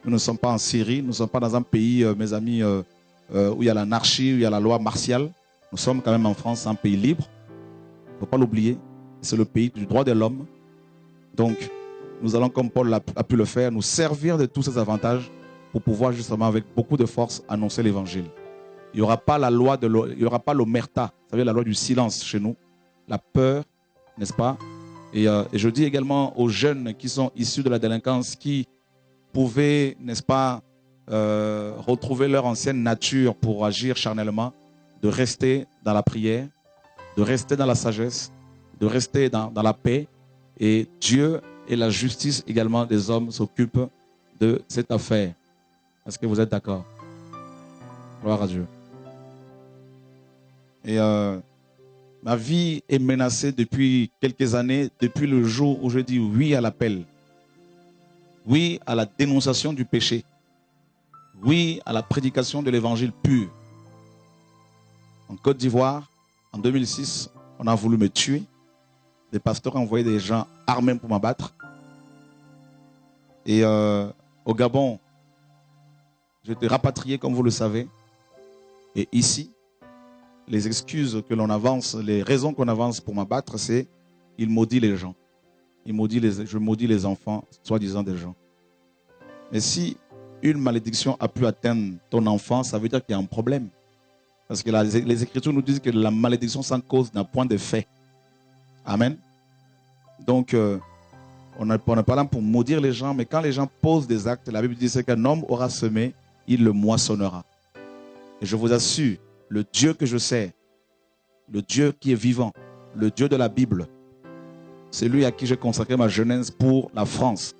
S3: Nous ne sommes pas en Syrie, nous ne sommes pas dans un pays, mes amis, où il y a l'anarchie, où il y a la loi martiale. Nous sommes quand même en France, un pays libre. Il ne faut pas l'oublier. C'est le pays du droit de l'homme. Donc, nous allons, comme Paul a pu le faire, nous servir de tous ces avantages pour pouvoir justement, avec beaucoup de force, annoncer l'évangile. Il n'y aura pas la loi il n'y aura pas l'omerta, vous savez, la loi du silence chez nous, la peur, n'est-ce pas? Et je dis également aux jeunes qui sont issus de la délinquance, qui pouvaient, n'est-ce pas, retrouver leur ancienne nature pour agir charnellement, de rester dans la prière, de rester dans la sagesse, de rester dans la paix. Et Dieu et la justice également des hommes s'occupent de cette affaire. Est-ce que vous êtes d'accord? Gloire à Dieu. Et ma vie est menacée depuis quelques années, depuis le jour où je dis oui à l'appel. Oui à la dénonciation du péché. Oui à la prédication de l'évangile pur. En Côte d'Ivoire, en 2006, on a voulu me tuer. Des pasteurs ont envoyé des gens armés pour m'abattre. Et au Gabon, j'ai été rapatrié, comme vous le savez. Et ici, les excuses que l'on avance, les raisons qu'on avance pour m'abattre, c'est il maudit les gens. Je maudis les enfants, soi-disant des gens. Mais si une malédiction a pu atteindre ton enfant, ça veut dire qu'il y a un problème. Parce que les Écritures nous disent que la malédiction sans cause n'a point de fait. Amen. Donc, on n'est pas là pour maudire les gens, mais quand les gens posent des actes, la Bible dit qu'un homme aura semé, il le moissonnera. Et je vous assure, le Dieu que je sais, le Dieu qui est vivant, le Dieu de la Bible, c'est lui à qui j'ai consacré ma jeunesse pour la France,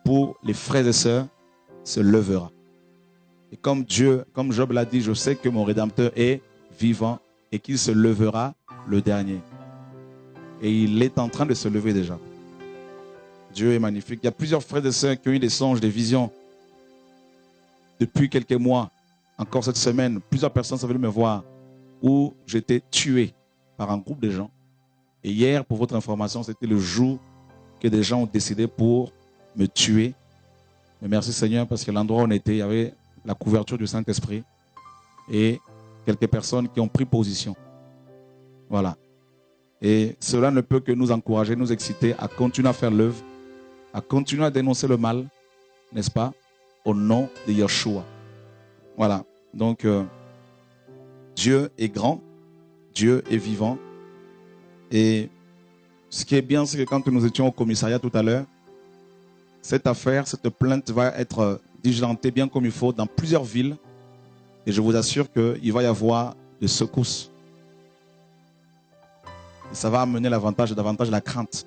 S3: pour les frères et sœurs, se levera. Et comme Job l'a dit, je sais que mon Rédempteur est vivant et qu'il se levera le dernier. Et il est en train de se lever déjà. Dieu est magnifique. Il y a plusieurs frères et sœurs qui ont eu des songes, des visions. Depuis quelques mois, encore cette semaine, plusieurs personnes sont venues me voir où j'étais tué par un groupe de gens. Et hier, pour votre information, c'était le jour que des gens ont décidé pour me tuer. Mais merci Seigneur, parce que l'endroit où on était, il y avait la couverture du Saint-Esprit et quelques personnes qui ont pris position. Voilà. Et cela ne peut que nous encourager, nous exciter à continuer à faire l'œuvre, à continuer à dénoncer le mal, n'est-ce pas, au nom de Yeshua. Voilà. Donc, Dieu est grand, Dieu est vivant. Et ce qui est bien, c'est que quand nous étions au commissariat tout à l'heure, cette affaire, cette plainte va être diligentée bien comme il faut dans plusieurs villes. Et je vous assure qu'il va y avoir des secousses. Et ça va amener davantage la crainte.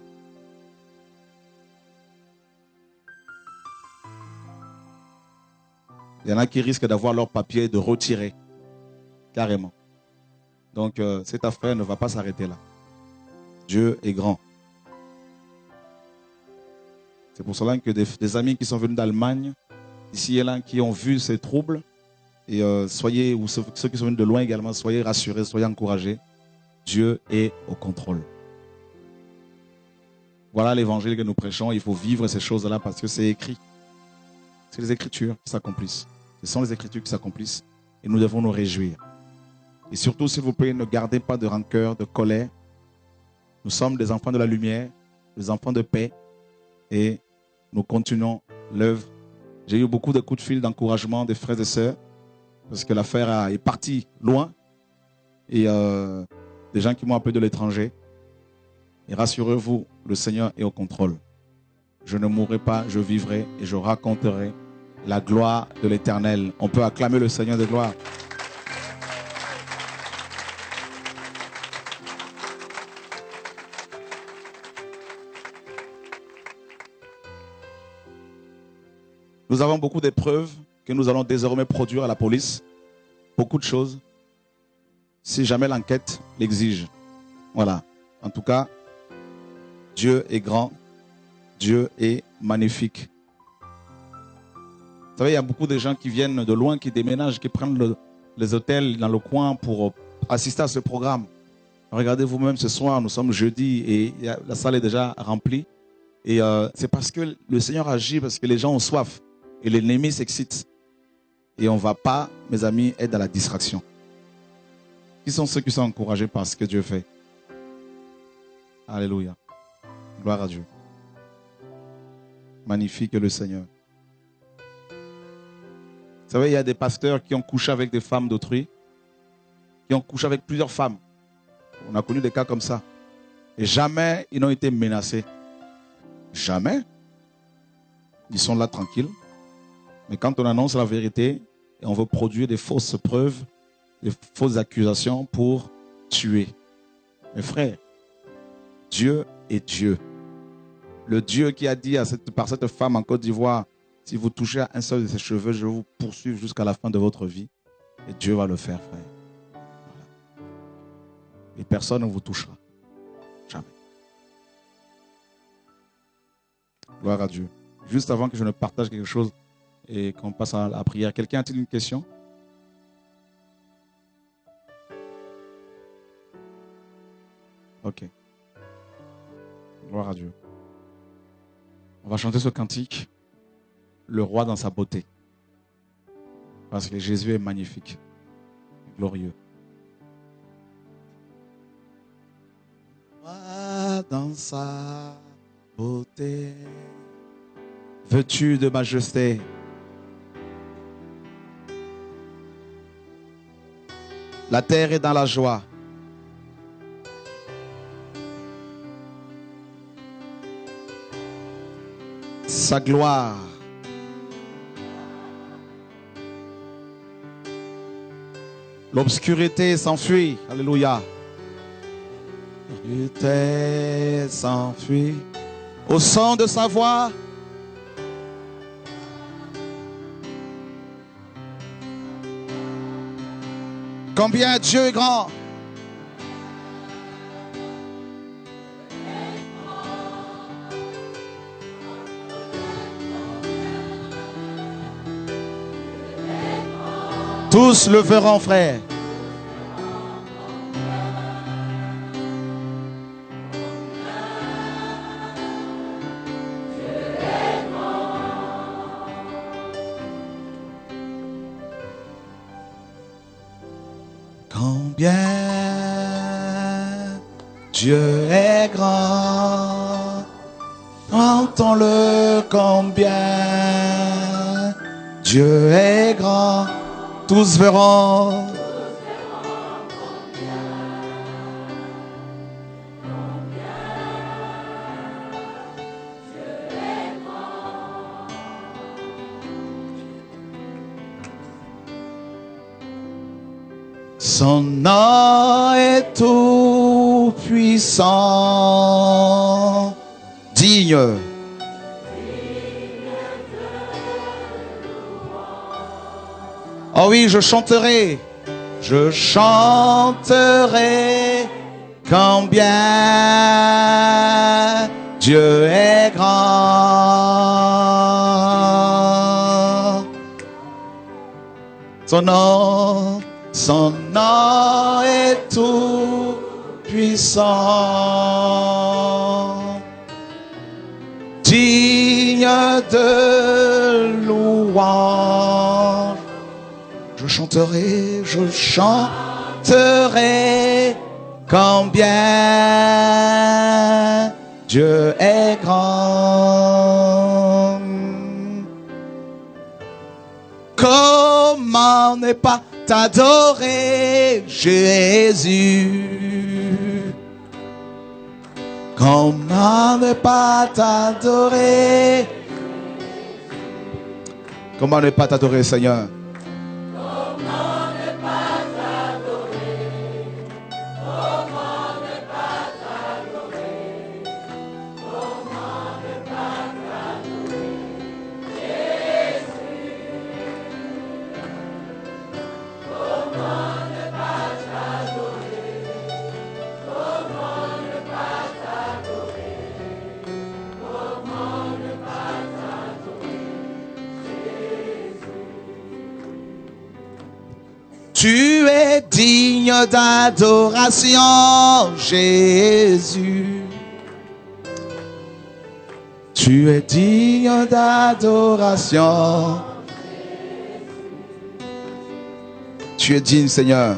S3: Il y en a qui risquent d'avoir leur papier de retirer. Carrément. Donc, cette affaire ne va pas s'arrêter là. Dieu est grand. C'est pour cela que des amis qui sont venus d'Allemagne, ici et là, qui ont vu ces troubles, et ou ceux qui sont venus de loin également, soyez rassurés, soyez encouragés. Dieu est au contrôle. Voilà l'évangile que nous prêchons. Il faut vivre ces choses-là parce que c'est écrit. C'est les Écritures qui s'accomplissent. Ce sont les Écritures qui s'accomplissent. Et nous devons nous réjouir. Et surtout, s'il vous plaît, ne gardez pas de rancœur, de colère. Nous sommes des enfants de la lumière, des enfants de paix et nous continuons l'œuvre. J'ai eu beaucoup de coups de fil d'encouragement des frères et sœurs parce que l'affaire est partie loin et des gens qui m'ont appelé de l'étranger. Et rassurez-vous, le Seigneur est au contrôle. Je ne mourrai pas, je vivrai et je raconterai la gloire de l'Éternel. On peut acclamer le Seigneur de gloire. Nous avons beaucoup d'épreuves que nous allons désormais produire à la police. Beaucoup de choses. Si jamais l'enquête l'exige. Voilà. En tout cas, Dieu est grand. Dieu est magnifique. Vous savez, il y a beaucoup de gens qui viennent de loin, qui déménagent, qui prennent les hôtels dans le coin pour assister à ce programme. Regardez vous-même ce soir, nous sommes jeudi et la salle est déjà remplie. Et c'est parce que le Seigneur agit, parce que les gens ont soif. Et l'ennemi s'excite. Et on ne va pas, mes amis, être dans la distraction. Qui sont ceux qui sont encouragés par ce que Dieu fait? Alléluia. Gloire à Dieu. Magnifique est le Seigneur. Vous savez, il y a des pasteurs qui ont couché avec des femmes d'autrui, qui ont couché avec plusieurs femmes. On a connu des cas comme ça. Et jamais ils n'ont été menacés. Jamais. Ils sont là tranquilles. Mais quand on annonce la vérité, et on veut produire des fausses preuves, des fausses accusations pour tuer. Mes frères, Dieu est Dieu. Le Dieu qui a dit par cette femme en Côte d'Ivoire, si vous touchez à un seul de ses cheveux, je vais vous poursuivre jusqu'à la fin de votre vie. Et Dieu va le faire, frère. Voilà. Et personne ne vous touchera. Jamais. Gloire à Dieu. Juste avant que je ne partage quelque chose et qu'on passe à la prière, quelqu'un a-t-il une question? Ok. Gloire à Dieu. On va chanter ce cantique, le roi dans sa beauté. Parce que Jésus est magnifique, glorieux. Roi dans sa beauté, vêtu de majesté. La terre est dans la joie. Sa gloire. L'obscurité s'enfuit. Alléluia. L'obscurité s'enfuit. Au son de sa voix. Combien Dieu est grand. Tous le verront, frère. Combien Dieu est grand, entends-le combien Dieu est grand, tous verront. Son nom est tout puissant, digne. Oh oui, je chanterai combien Dieu est grand. Son nom est tout puissant, digne de louange. Je chanterai Combien Dieu est grand. Comment ne pas t'adorer, Jésus? Comment ne pas t'adorer? Comment ne pas t'adorer, Seigneur? Tu es digne d'adoration, Jésus. Tu es digne d'adoration. Tu es digne, Seigneur.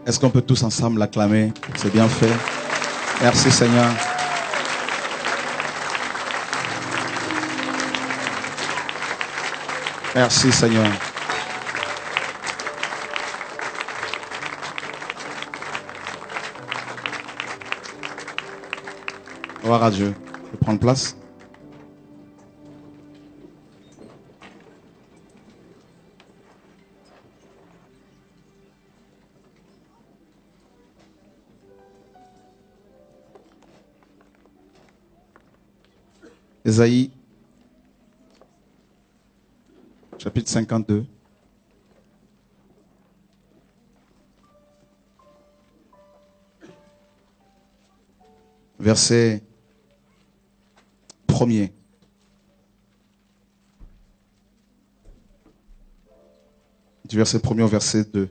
S3: Est-ce qu'on peut tous ensemble l'acclamer? C'est bien fait. Merci Seigneur. Merci Seigneur. Gloire à Dieu. Je vais prendre place. Ésaïe, chapitre 52. Verset 1er. Du verset 1er au verset 2.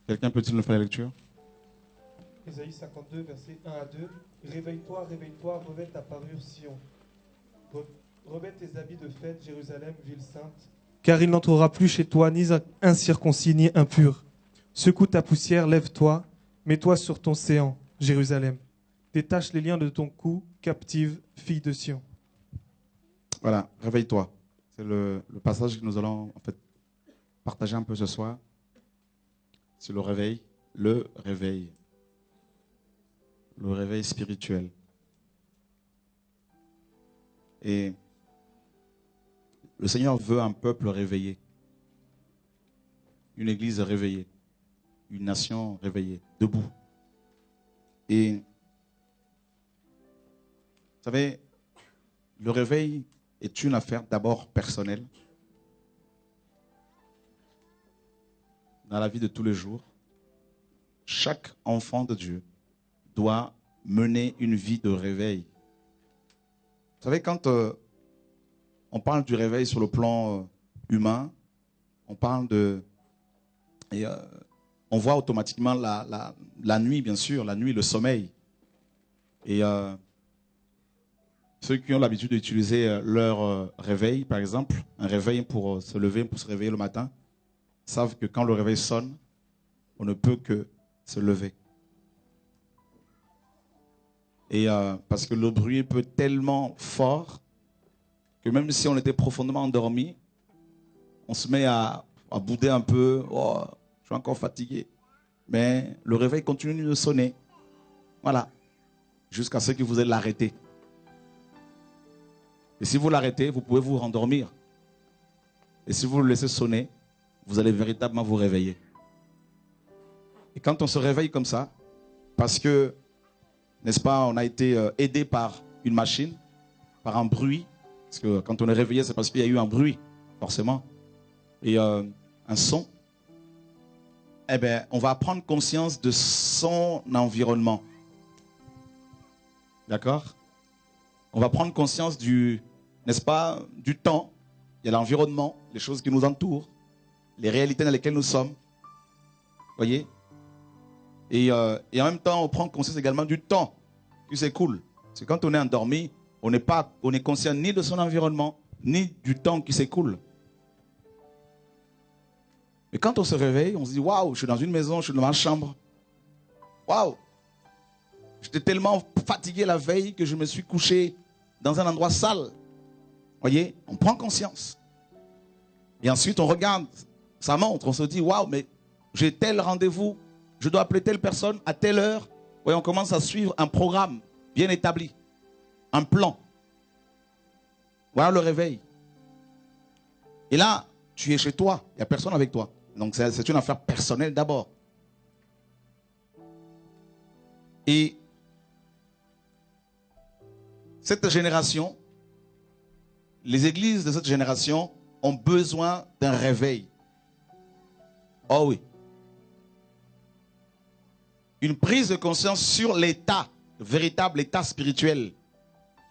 S3: Quelqu'un peut-il nous faire la lecture?
S2: Ésaïe 52, versets 1 à 2. Réveille-toi, réveille-toi, revêt ta parure, Sion. Revêt tes habits de fête, Jérusalem, ville sainte. Car il n'entrera plus chez toi ni incirconcis ni impur. Secoue ta poussière, lève-toi, mets-toi sur ton séant, Jérusalem. Détache les liens de ton cou, captive, fille de Sion.
S3: Voilà, réveille-toi. C'est le passage que nous allons en fait partager un peu ce soir. C'est le réveil. Le réveil. Le réveil spirituel. Et le Seigneur veut un peuple réveillé. Une église réveillée. Une nation réveillée. Debout. Et vous savez, le réveil est une affaire d'abord personnelle. Dans la vie de tous les jours, chaque enfant de Dieu doit mener une vie de réveil. Vous savez, quand on parle du réveil sur le plan humain, on parle de... on voit automatiquement la nuit, bien sûr, la nuit, le sommeil. Et ceux qui ont l'habitude d'utiliser leur réveil, par exemple, un réveil pour se lever, pour se réveiller le matin, savent que quand le réveil sonne, on ne peut que se lever. Et parce que le bruit peut être tellement fort que même si on était profondément endormi, on se met à bouder un peu. Oh, je suis encore fatigué. Mais le réveil continue de sonner. Voilà. Jusqu'à ce que vous ayez l'arrêter. Et si vous l'arrêtez, vous pouvez vous rendormir. Et si vous le laissez sonner, vous allez véritablement vous réveiller. Et quand on se réveille comme ça, parce que, n'est-ce pas, on a été aidé par une machine, par un bruit, parce que quand on est réveillé, c'est parce qu'il y a eu un bruit, forcément, et un son. eh bien, on va prendre conscience de son environnement. D'accord? On va prendre conscience n'est-ce pas, du temps. Il y a l'environnement, les choses qui nous entourent, les réalités dans lesquelles nous sommes. Voyez? Et en même temps, on prend conscience également du temps qui s'écoule. C'est quand on est endormi, on est conscient ni de son environnement, ni du temps qui s'écoule. Mais quand on se réveille, on se dit, waouh, je suis dans une maison, je suis dans ma chambre. Waouh! J'étais tellement fatigué la veille que je me suis couché dans un endroit sale. Voyez, on prend conscience. Et ensuite, on regarde sa montre, on se dit, waouh, mais j'ai tel rendez-vous, je dois appeler telle personne à telle heure. Voyez, on commence à suivre un programme bien établi, un plan. Voilà le réveil. Et là, tu es chez toi, il n'y a personne avec toi. Donc c'est une affaire personnelle d'abord. Et cette génération, les églises de cette génération ont besoin d'un réveil. Oh oui. Une prise de conscience sur l'état, le véritable état spirituel,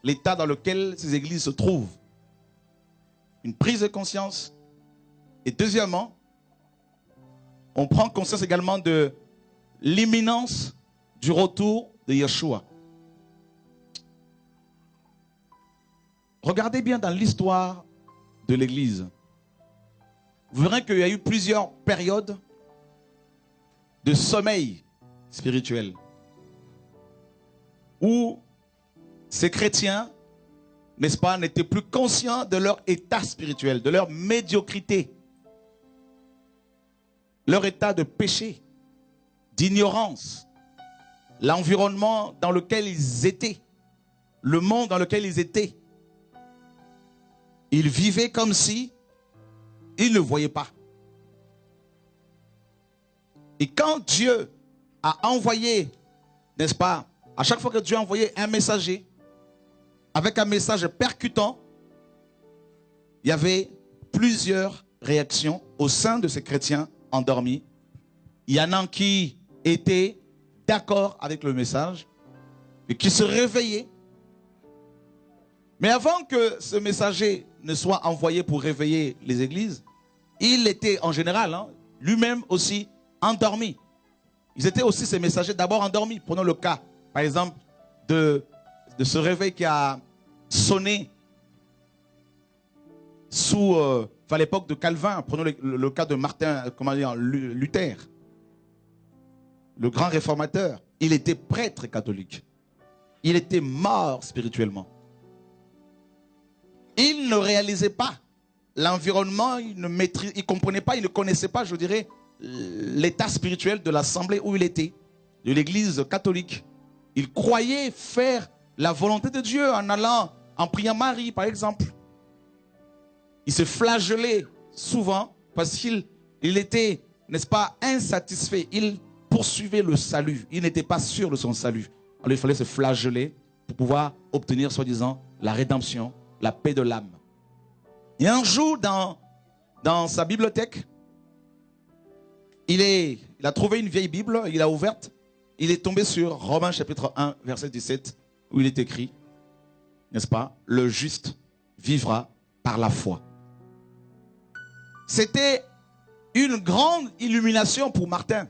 S3: l'état dans lequel ces églises se trouvent. Une prise de conscience. Et deuxièmement, on prend conscience également de l'imminence du retour de Yeshua. Regardez bien dans l'histoire de l'Église. Vous verrez qu'il y a eu plusieurs périodes de sommeil spirituel où ces chrétiens, n'est-ce pas, n'étaient plus conscients de leur état spirituel, de leur médiocrité, leur état de péché, d'ignorance, l'environnement dans lequel ils étaient, le monde dans lequel ils étaient. Ils vivaient comme si ils ne voyaient pas. Et quand Dieu a envoyé, n'est-ce pas, à chaque fois que Dieu a envoyé un messager, avec un message percutant, il y avait plusieurs réactions au sein de ces chrétiens endormis. Il y en a qui étaient d'accord avec le message et qui se réveillaient. Mais avant que ce messager ne soit envoyé pour réveiller les églises, il était en général, lui-même aussi, endormi. Ils étaient aussi ces messagers d'abord endormis. Prenons le cas, par exemple, de ce réveil qui a sonné à l'époque de Calvin. Prenons le cas de Martin, Luther, le grand réformateur. Il était prêtre catholique. Il était mort spirituellement. Il ne réalisait pas l'environnement, il ne comprenait pas, il ne connaissait pas, je dirais, l'état spirituel de l'assemblée où il était, de l'église catholique. Il croyait faire la volonté de Dieu en allant, en priant Marie, par exemple. Il se flagellait souvent parce qu'il était, n'est-ce pas, insatisfait. Il poursuivait le salut. Il n'était pas sûr de son salut. Alors il fallait se flageller pour pouvoir obtenir, soi-disant, la rédemption, la paix de l'âme. Et un jour, dans sa bibliothèque, il a trouvé une vieille Bible, il l'a ouverte, il est tombé sur Romains chapitre 1, verset 17, où il est écrit, n'est-ce pas, le juste vivra par la foi. C'était une grande illumination pour Martin.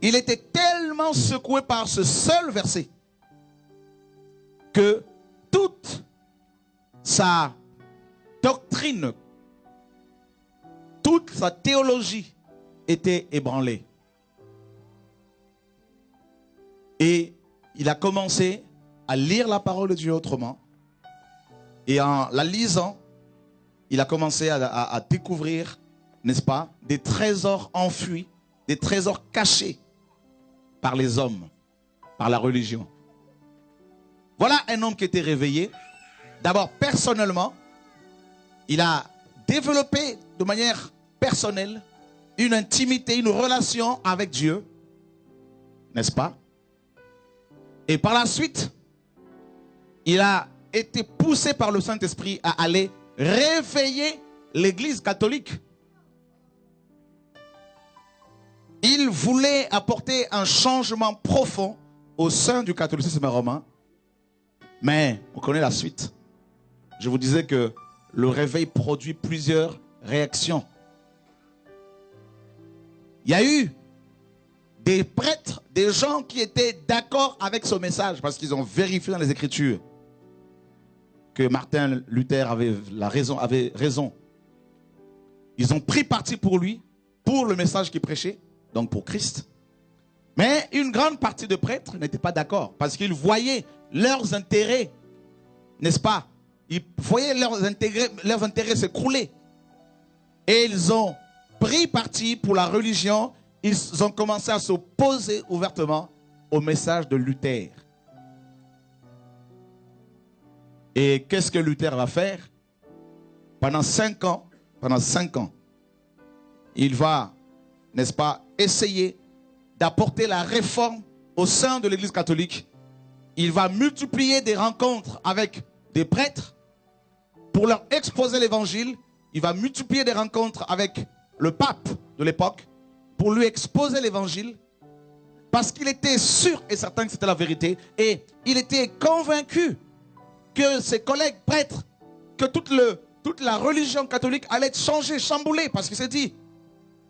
S3: Il était tellement secoué par ce seul verset que toute sa doctrine, toute sa théologie était ébranlée. Et il a commencé à lire la parole de Dieu autrement. Et en la lisant, il a commencé à découvrir, n'est-ce pas, des trésors enfuis, des trésors cachés par les hommes, par la religion. Voilà un homme qui était réveillé. D'abord, personnellement, il a développé de manière personnelle une intimité, une relation avec Dieu, n'est-ce pas? Et par la suite, il a été poussé par le Saint-Esprit à aller réveiller l'Église catholique. Il voulait apporter un changement profond au sein du catholicisme romain. Mais on connaît la suite. Je vous disais que le réveil produit plusieurs réactions. Il y a eu des prêtres, des gens qui étaient d'accord avec ce message parce qu'ils ont vérifié dans les Écritures que Martin Luther avait raison. Ils ont pris parti pour lui, pour le message qu'il prêchait, donc pour Christ. Mais une grande partie de prêtres n'étaient pas d'accord parce qu'ils voyaient leurs intérêts, n'est-ce pas? Ils voyaient leurs intérêts s'écrouler. Et ils ont pris parti pour la religion. Ils ont commencé à s'opposer ouvertement au message de Luther. Et qu'est-ce que Luther va faire? Pendant 5 ans, il va, n'est-ce pas, essayer d'apporter la réforme au sein de l'Église catholique. Il va multiplier des rencontres avec des prêtres pour leur exposer l'Évangile. Il va multiplier des rencontres avec le pape de l'époque pour lui exposer l'Évangile parce qu'il était sûr et certain que c'était la vérité et il était convaincu que ses collègues prêtres, que toute la religion catholique allait être changée, chamboulée, parce qu'il s'est dit,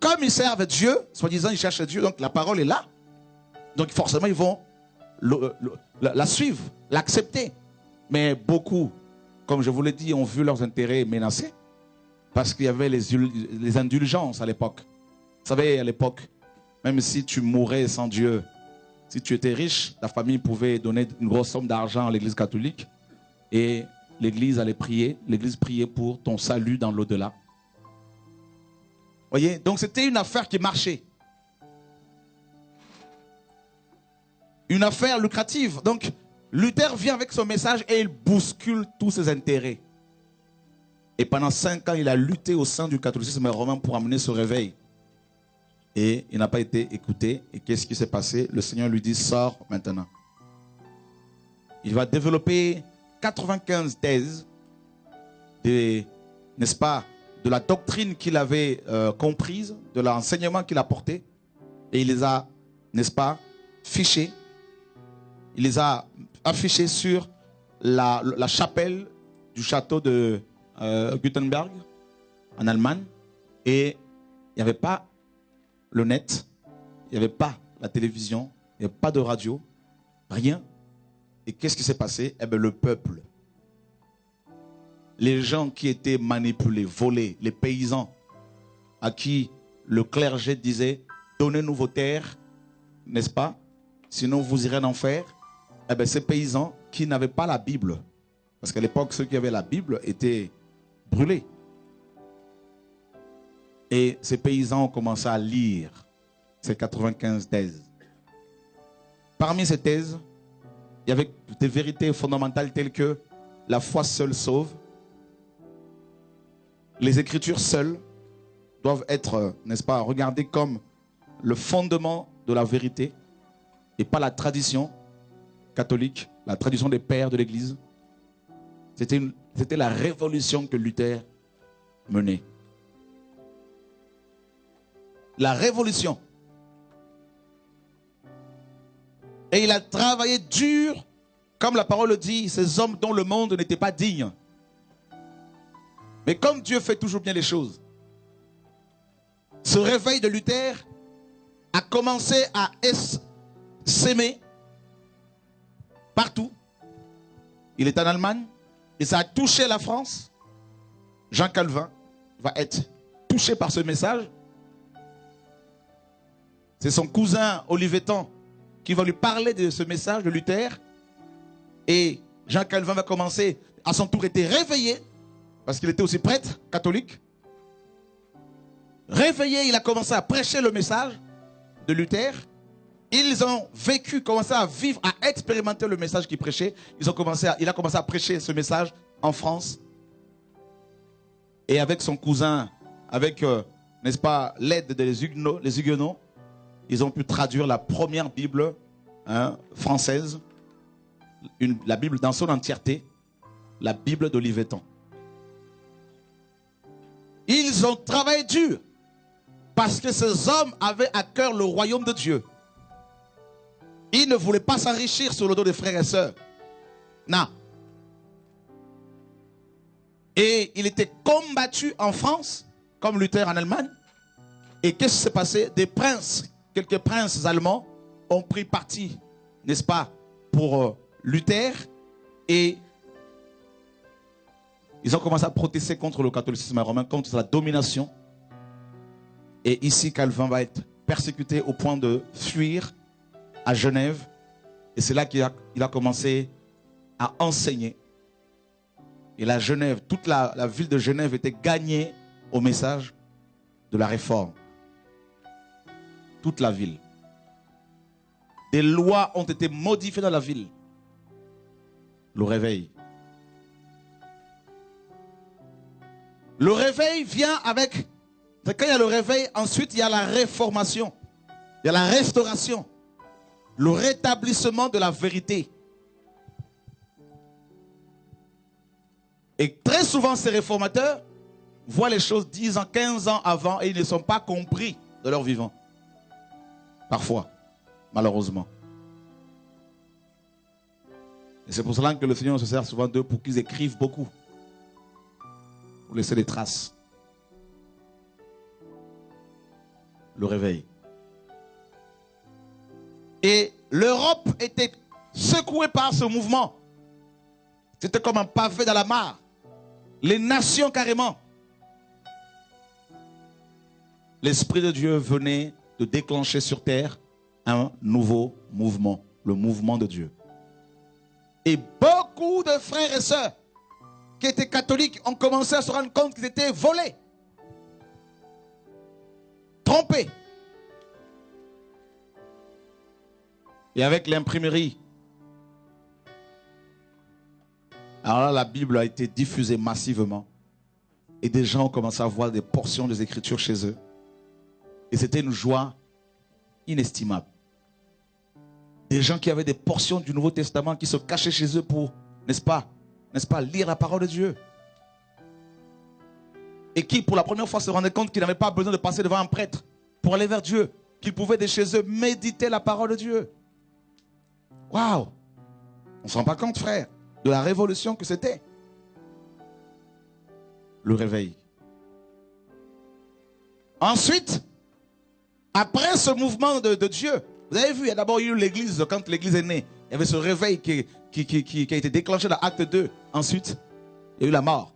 S3: comme ils servent Dieu, soi-disant ils cherchent Dieu, donc la parole est là, donc forcément ils vont la suivre, l'accepter. Mais beaucoup, comme je vous l'ai dit, ont vu leurs intérêts menacés, parce qu'il y avait les indulgences à l'époque. Vous savez, à l'époque, même si tu mourais sans Dieu, si tu étais riche, ta famille pouvait donner une grosse somme d'argent à l'église catholique, et l'église allait prier, l'église priait pour ton salut dans l'au-delà. Voyez, donc c'était une affaire qui marchait. Une affaire lucrative. Donc, Luther vient avec son message et il bouscule tous ses intérêts. Et pendant 5 ans, il a lutté au sein du catholicisme romain pour amener ce réveil. Et il n'a pas été écouté. Et qu'est-ce qui s'est passé? Le Seigneur lui dit, sors maintenant. Il va développer 95 thèses, n'est-ce pas, de la doctrine qu'il avait comprise, de l'enseignement qu'il a porté. Et il les a, n'est-ce pas, fichées. Il les a affichées sur la chapelle du château de Gutenberg, en Allemagne. Et il n'y avait pas le net, il n'y avait pas la télévision, il n'y avait pas de radio, rien. Et qu'est-ce qui s'est passé? Eh bien, le peuple, les gens qui étaient manipulés, volés, les paysans à qui le clergé disait, donnez-nous vos terres, n'est-ce pas? Sinon vous irez en enfer. Eh bien, ces paysans qui n'avaient pas la Bible, parce qu'à l'époque, ceux qui avaient la Bible étaient brûlés. Et ces paysans ont commencé à lire ces 95 thèses. Parmi ces thèses, il y avait des vérités fondamentales telles que la foi seule sauve. Les Écritures seules doivent être, n'est-ce pas, regardées comme le fondement de la vérité et pas la tradition catholique, la tradition des pères de l'Église. C'était la révolution que Luther menait. La révolution. Et il a travaillé dur, comme la parole le dit, ces hommes dont le monde n'était pas digne. Mais comme Dieu fait toujours bien les choses, ce réveil de Luther a commencé à s'aimer partout. Il est en Allemagne et ça a touché la France. Jean Calvin va être touché par ce message. C'est son cousin Olivetan qui va lui parler de ce message de Luther. Et Jean Calvin va commencer, à son tour, été réveillé, parce qu'il était aussi prêtre catholique. Réveillé, il a commencé à prêcher le message de Luther. Ils ont vécu, commencé à vivre, à expérimenter le message qu'il prêchait. Il a commencé à prêcher ce message en France. Et avec son cousin, avec, n'est-ce pas, l'aide des Huguenots, ils ont pu traduire la première Bible française, la Bible dans son entièreté, la Bible d'Olivetan. Ils ont travaillé dur. Parce que ces hommes avaient à cœur le royaume de Dieu. Ils ne voulaient pas s'enrichir sur le dos des frères et sœurs. Non. Et il était combattu en France, comme Luther en Allemagne. Et qu'est-ce qui s'est passé? Des princes, quelques princes allemands ont pris parti, n'est-ce pas, pour Luther. Et ils ont commencé à protester contre le catholicisme romain, contre la domination. Et ici, Calvin va être persécuté au point de fuir à Genève. Et c'est là qu'il a commencé à enseigner. Et la Genève, toute la ville de Genève était gagnée au message de la réforme. Toute la ville. Des lois ont été modifiées dans la ville. Le réveil. Le réveil vient avec... Quand il y a le réveil, ensuite il y a la réformation. Il y a la restauration. Le rétablissement de la vérité. Et très souvent, ces réformateurs voient les choses 10 ans, 15 ans avant et ils ne sont pas compris de leur vivant. Parfois, malheureusement. Et c'est pour cela que le Seigneur se sert souvent d'eux pour qu'ils écrivent beaucoup. Pour laisser des traces. Le réveil. Et l'Europe était secouée par ce mouvement. C'était comme un pavé dans la mare. Les nations carrément. L'Esprit de Dieu venait de déclencher sur terre un nouveau mouvement. Le mouvement de Dieu. Et beaucoup de frères et sœurs qui étaient catholiques ont commencé à se rendre compte qu'ils étaient volés. Trompés. Et avec l'imprimerie, alors là, la Bible a été diffusée massivement. Et des gens ont commencé à voir des portions des Écritures chez eux. Et c'était une joie inestimable. Des gens qui avaient des portions du Nouveau Testament qui se cachaient chez eux pour, n'est-ce pas, lire la parole de Dieu. Et qui, pour la première fois, se rendaient compte qu'ils n'avaient pas besoin de passer devant un prêtre pour aller vers Dieu. Qu'ils pouvaient de chez eux méditer la parole de Dieu. Waouh! On ne se rend pas compte, frère, de la révolution que c'était. Le réveil. Ensuite, après ce mouvement de Dieu, vous avez vu, il y a d'abord eu l'église, quand l'église est née, il y avait ce réveil qui a été déclenché dans Acte 2. Ensuite, il y a eu la mort.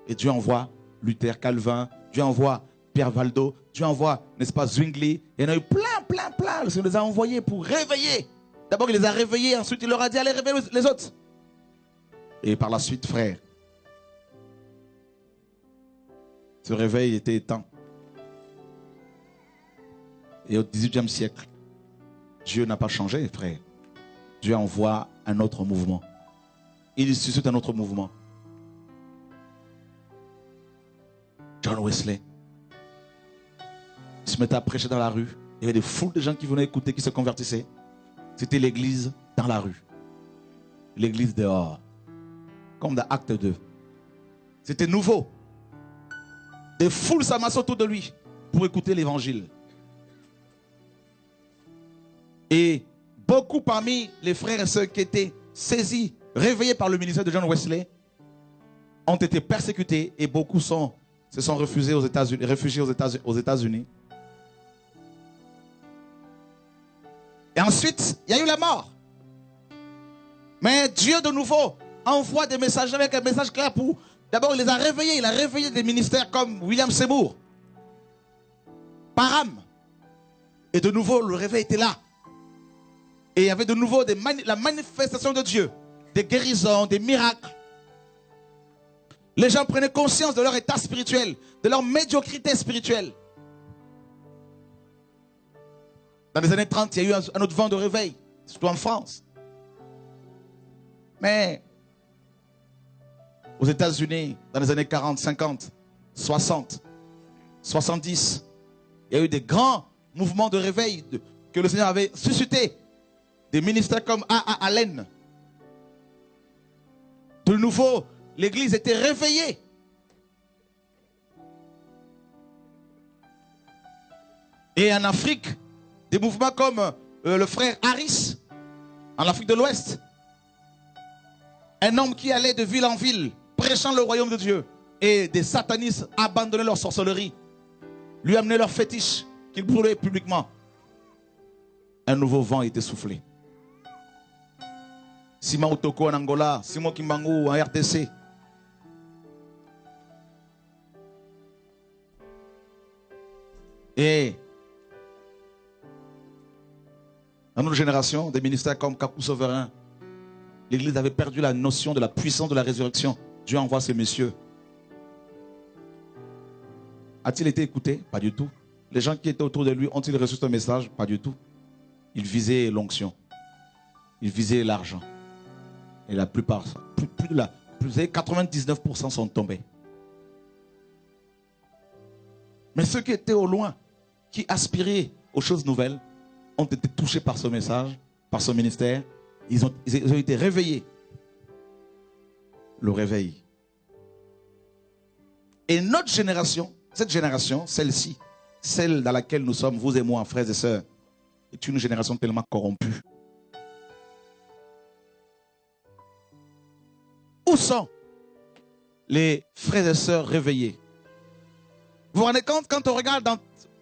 S3: Et Dieu envoie Luther, Calvin, Dieu envoie Pierre Valdo, Dieu envoie, n'est-ce pas, Zwingli. Il y en a eu plein. Le Seigneur les a envoyés pour réveiller. D'abord, il les a réveillés, ensuite, il leur a dit, allez réveiller les autres. Et par la suite, frère, ce réveil était éteint. Et au XVIIIe siècle, Dieu n'a pas changé, frère. Dieu envoie un autre mouvement. Il suscite un autre mouvement. John Wesley. Il se mettait à prêcher dans la rue. Il y avait des foules de gens qui venaient écouter, qui se convertissaient. C'était l'église dans la rue. L'église dehors. Comme dans Acte 2. C'était nouveau. Des foules s'amassaient autour de lui pour écouter l'évangile. Et beaucoup parmi les frères et sœurs qui étaient saisis, réveillés par le ministère de John Wesley, ont été persécutés et beaucoup se sont réfugiés aux États-Unis. Et ensuite, il y a eu la mort. Mais Dieu de nouveau envoie des messages avec un message clair pour... D'abord, il les a réveillés. Il a réveillé des ministères comme William Seymour, Parham. Et de nouveau, le réveil était là. Et il y avait de nouveau la manifestation de Dieu. Des guérisons, des miracles. Les gens prenaient conscience de leur état spirituel, de leur médiocrité spirituelle. Dans les années 30, il y a eu un autre vent de réveil, surtout en France. Mais aux États-Unis, dans les années 40, 50, 60, 70, il y a eu des grands mouvements de réveil que le Seigneur avait suscités. Des ministères comme A.A. Allen. De nouveau, l'église était réveillée. Et en Afrique, des mouvements comme le frère Harris, en Afrique de l'Ouest. Un homme qui allait de ville en ville, prêchant le royaume de Dieu. Et des satanistes abandonnaient leur sorcellerie, lui amenaient leurs fétiches qu'ils brûlaient publiquement. Un nouveau vent était soufflé. Simon Otoko en Angola, Simon Kimbangu en RDC. Et dans notre génération, des ministères comme Kakou Souverain, l'Église avait perdu la notion de la puissance de la résurrection. Dieu envoie ces messieurs. A-t-il été écouté? Pas du tout. Les gens qui étaient autour de lui ont-ils reçu ce message? Pas du tout. Ils visaient l'onction. Ils visaient l'argent. Et la plupart, plus de 99% sont tombés. Mais ceux qui étaient au loin, qui aspiraient aux choses nouvelles, ont été touchés par ce message, par ce ministère. Ils ont été réveillés. Le réveil. Et notre génération, cette génération, celle-ci, celle dans laquelle nous sommes, vous et moi, frères et sœurs, est une génération tellement corrompue. Où sont les frères et sœurs réveillés? Vous vous rendez compte quand on regarde,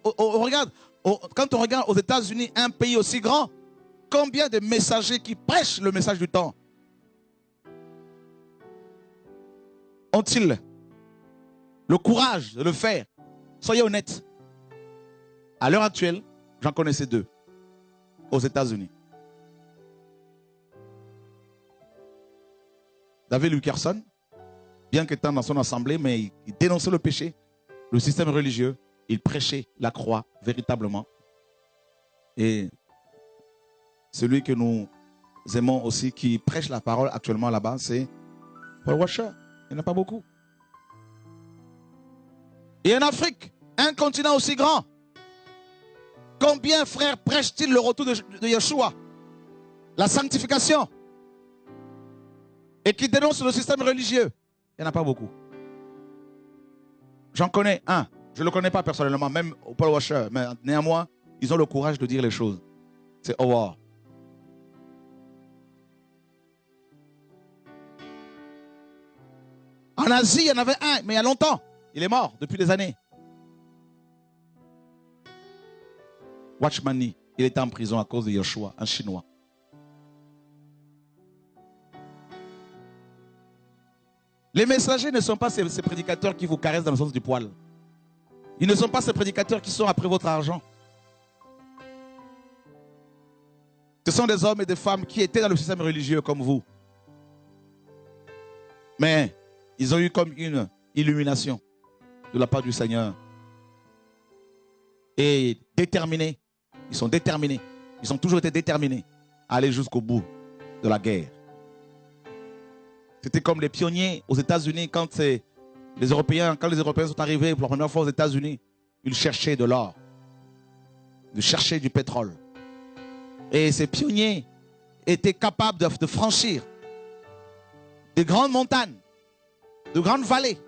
S3: quand on regarde aux États-Unis, un pays aussi grand, combien de messagers qui prêchent le message du temps ont-ils le courage de le faire? Soyez honnêtes. À l'heure actuelle, j'en connaissais 2 aux États-Unis. David Luckerson, bien qu'étant dans son assemblée, mais il dénonçait le péché, le système religieux, il prêchait la croix véritablement. Et celui que nous aimons aussi, qui prêche la parole actuellement là-bas, c'est Paul Washer. Il n'y en a pas beaucoup. Et en Afrique, un continent aussi grand, combien, frères, prêchent-ils le retour de Yeshua, la sanctification, et qui dénoncent le système religieux? Il n'y en a pas beaucoup. J'en connais un. Je ne le connais pas personnellement, même Paul Washer, mais néanmoins, ils ont le courage de dire les choses. C'est Howard. En Asie, il y en avait un, mais il y a longtemps. Il est mort depuis des années. Watchmani, il était en prison à cause de Yeshua, un Chinois. Les messagers ne sont pas ces prédicateurs qui vous caressent dans le sens du poil. Ils ne sont pas ces prédicateurs qui sont après votre argent. Ce sont des hommes et des femmes qui étaient dans le système religieux comme vous. Mais ils ont eu comme une illumination de la part du Seigneur. Et déterminés, ils sont déterminés, ils ont toujours été déterminés à aller jusqu'au bout de la guerre. C'était comme les pionniers aux États-Unis quand les Européens sont arrivés pour la première fois aux États-Unis, ils cherchaient de l'or, ils cherchaient du pétrole. Et ces pionniers étaient capables de franchir de grandes montagnes, de grandes vallées.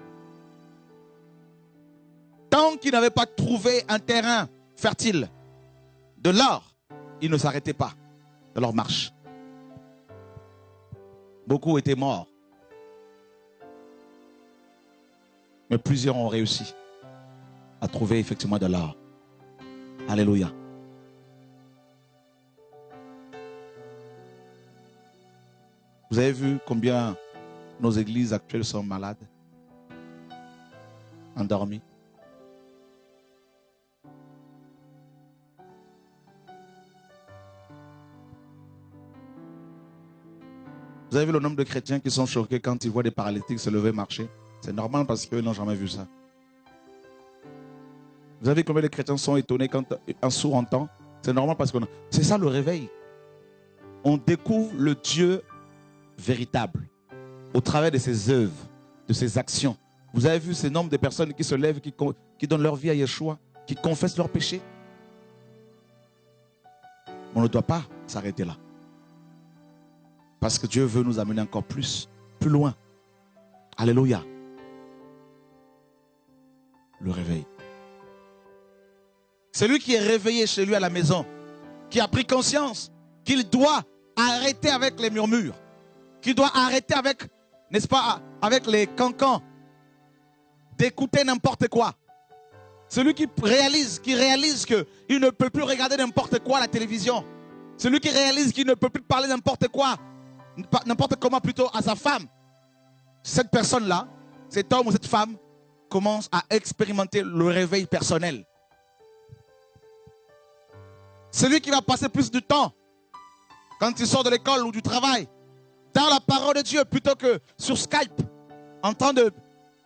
S3: Tant qu'ils n'avaient pas trouvé un terrain fertile, de l'or, ils ne s'arrêtaient pas de leur marche. Beaucoup étaient morts. Mais plusieurs ont réussi à trouver effectivement de l'or. Alléluia. Vous avez vu combien nos églises actuelles sont malades, endormies. Vous avez vu le nombre de chrétiens qui sont choqués quand ils voient des paralytiques se lever, marcher? C'est normal parce qu'eux n'ont jamais vu ça. Vous avez vu combien de chrétiens sont étonnés quand un sourd entend? C'est normal parce que c'est ça le réveil. On découvre le Dieu véritable au travers de ses œuvres, de ses actions. Vous avez vu ce nombre de personnes qui se lèvent, qui donnent leur vie à Yeshua, qui confessent leurs péchés? On ne doit pas s'arrêter là. Parce que Dieu veut nous amener encore plus loin. Alléluia. Le réveil. Celui qui est réveillé chez lui à la maison, qui a pris conscience qu'il doit arrêter avec les murmures, qu'il doit arrêter avec, n'est-ce pas, avec les cancans, d'écouter n'importe quoi. Celui qui réalise qu'il ne peut plus regarder n'importe quoi à la télévision. Celui qui réalise qu'il ne peut plus parler n'importe quoi, n'importe comment plutôt à sa femme. Cette personne-là, cet homme ou cette femme, commence à expérimenter le réveil personnel. Celui qui va passer plus de temps, quand il sort de l'école ou du travail, dans la parole de Dieu, plutôt que sur Skype, en train de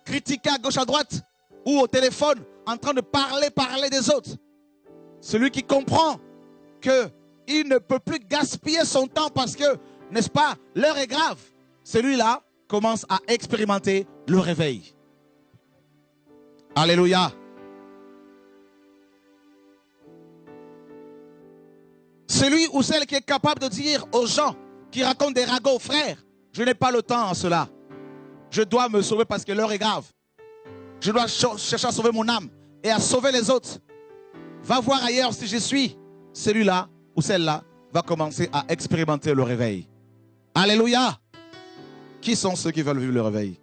S3: critiquer à gauche à droite, ou au téléphone, en train de parler des autres. Celui qui comprend qu'il ne peut plus gaspiller son temps parce que, n'est-ce pas, l'heure est grave. Celui-là commence à expérimenter le réveil. Alléluia. Celui ou celle qui est capable de dire aux gens qui racontent des ragots, frère, je n'ai pas le temps à cela. Je dois me sauver parce que l'heure est grave. Je dois chercher à sauver mon âme et à sauver les autres. Va voir ailleurs si je suis. Celui-là ou celle-là va commencer à expérimenter le réveil. Alléluia. Qui sont ceux qui veulent vivre le réveil?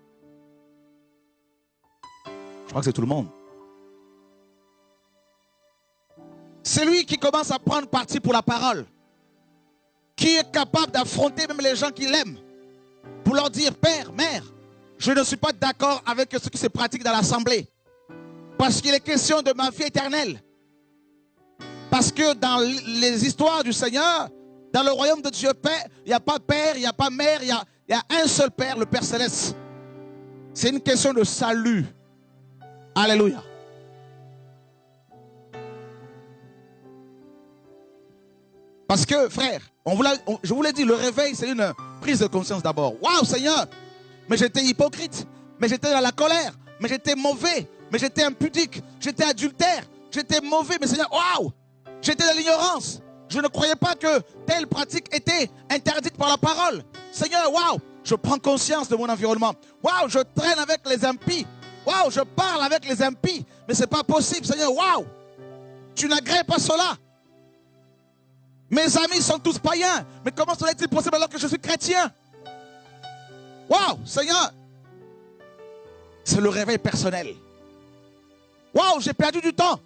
S3: Je crois que c'est tout le monde. C'est lui qui commence à prendre parti pour la parole. Qui est capable d'affronter même les gens qui l'aiment. Pour leur dire, père, mère, je ne suis pas d'accord avec ce qui se pratique dans l'assemblée. Parce qu'il est question de ma vie éternelle. Parce que dans les histoires du Seigneur, dans le royaume de Dieu Père, il n'y a pas père, il n'y a pas mère, il y a un seul Père, le Père Céleste. C'est une question de salut. Alléluia. Parce que, frère, je vous l'ai dit, le réveil, c'est une prise de conscience d'abord. Waouh, Seigneur, mais j'étais hypocrite, mais j'étais dans la colère, mais j'étais mauvais, mais j'étais impudique, j'étais adultère, j'étais mauvais, mais Seigneur, waouh, j'étais dans l'ignorance. Je ne croyais pas que telle pratique était interdite par la parole. Seigneur, waouh, je prends conscience de mon environnement. Waouh, je traîne avec les impies. Waouh, je parle avec les impies. Mais ce n'est pas possible, Seigneur, waouh, tu n'agrées pas cela. Mes amis sont tous païens. Mais comment cela est-il possible alors que je suis chrétien? Waouh, Seigneur. C'est le réveil personnel. Waouh, j'ai perdu du temps.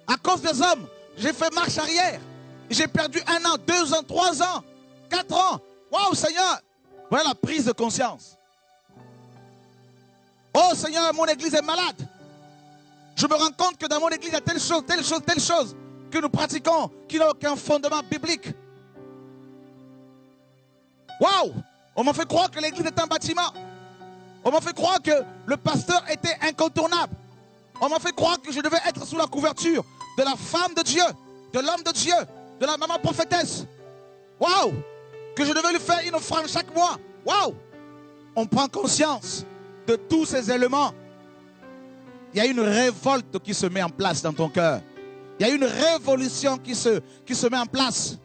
S3: À cause des hommes, j'ai fait marche arrière. J'ai perdu 1 an, 2 ans, 3 ans, 4 ans. Waouh, Seigneur. Voilà la prise de conscience. Oh, Seigneur, mon église est malade. Je me rends compte que dans mon église, il y a telle chose, telle chose, telle chose que nous pratiquons, qui n'a aucun fondement biblique. Waouh! On m'a fait croire que l'église était un bâtiment. On m'a fait croire que le pasteur était incontournable. On m'a fait croire que je devais être sous la couverture de la femme de Dieu, de l'homme de Dieu, de la maman prophétesse. Waouh! Que je devais lui faire une offrande chaque mois. Waouh! On prend conscience de tous ces éléments. Il y a une révolte qui se met en place dans ton cœur. Il y a une révolution qui se met en place.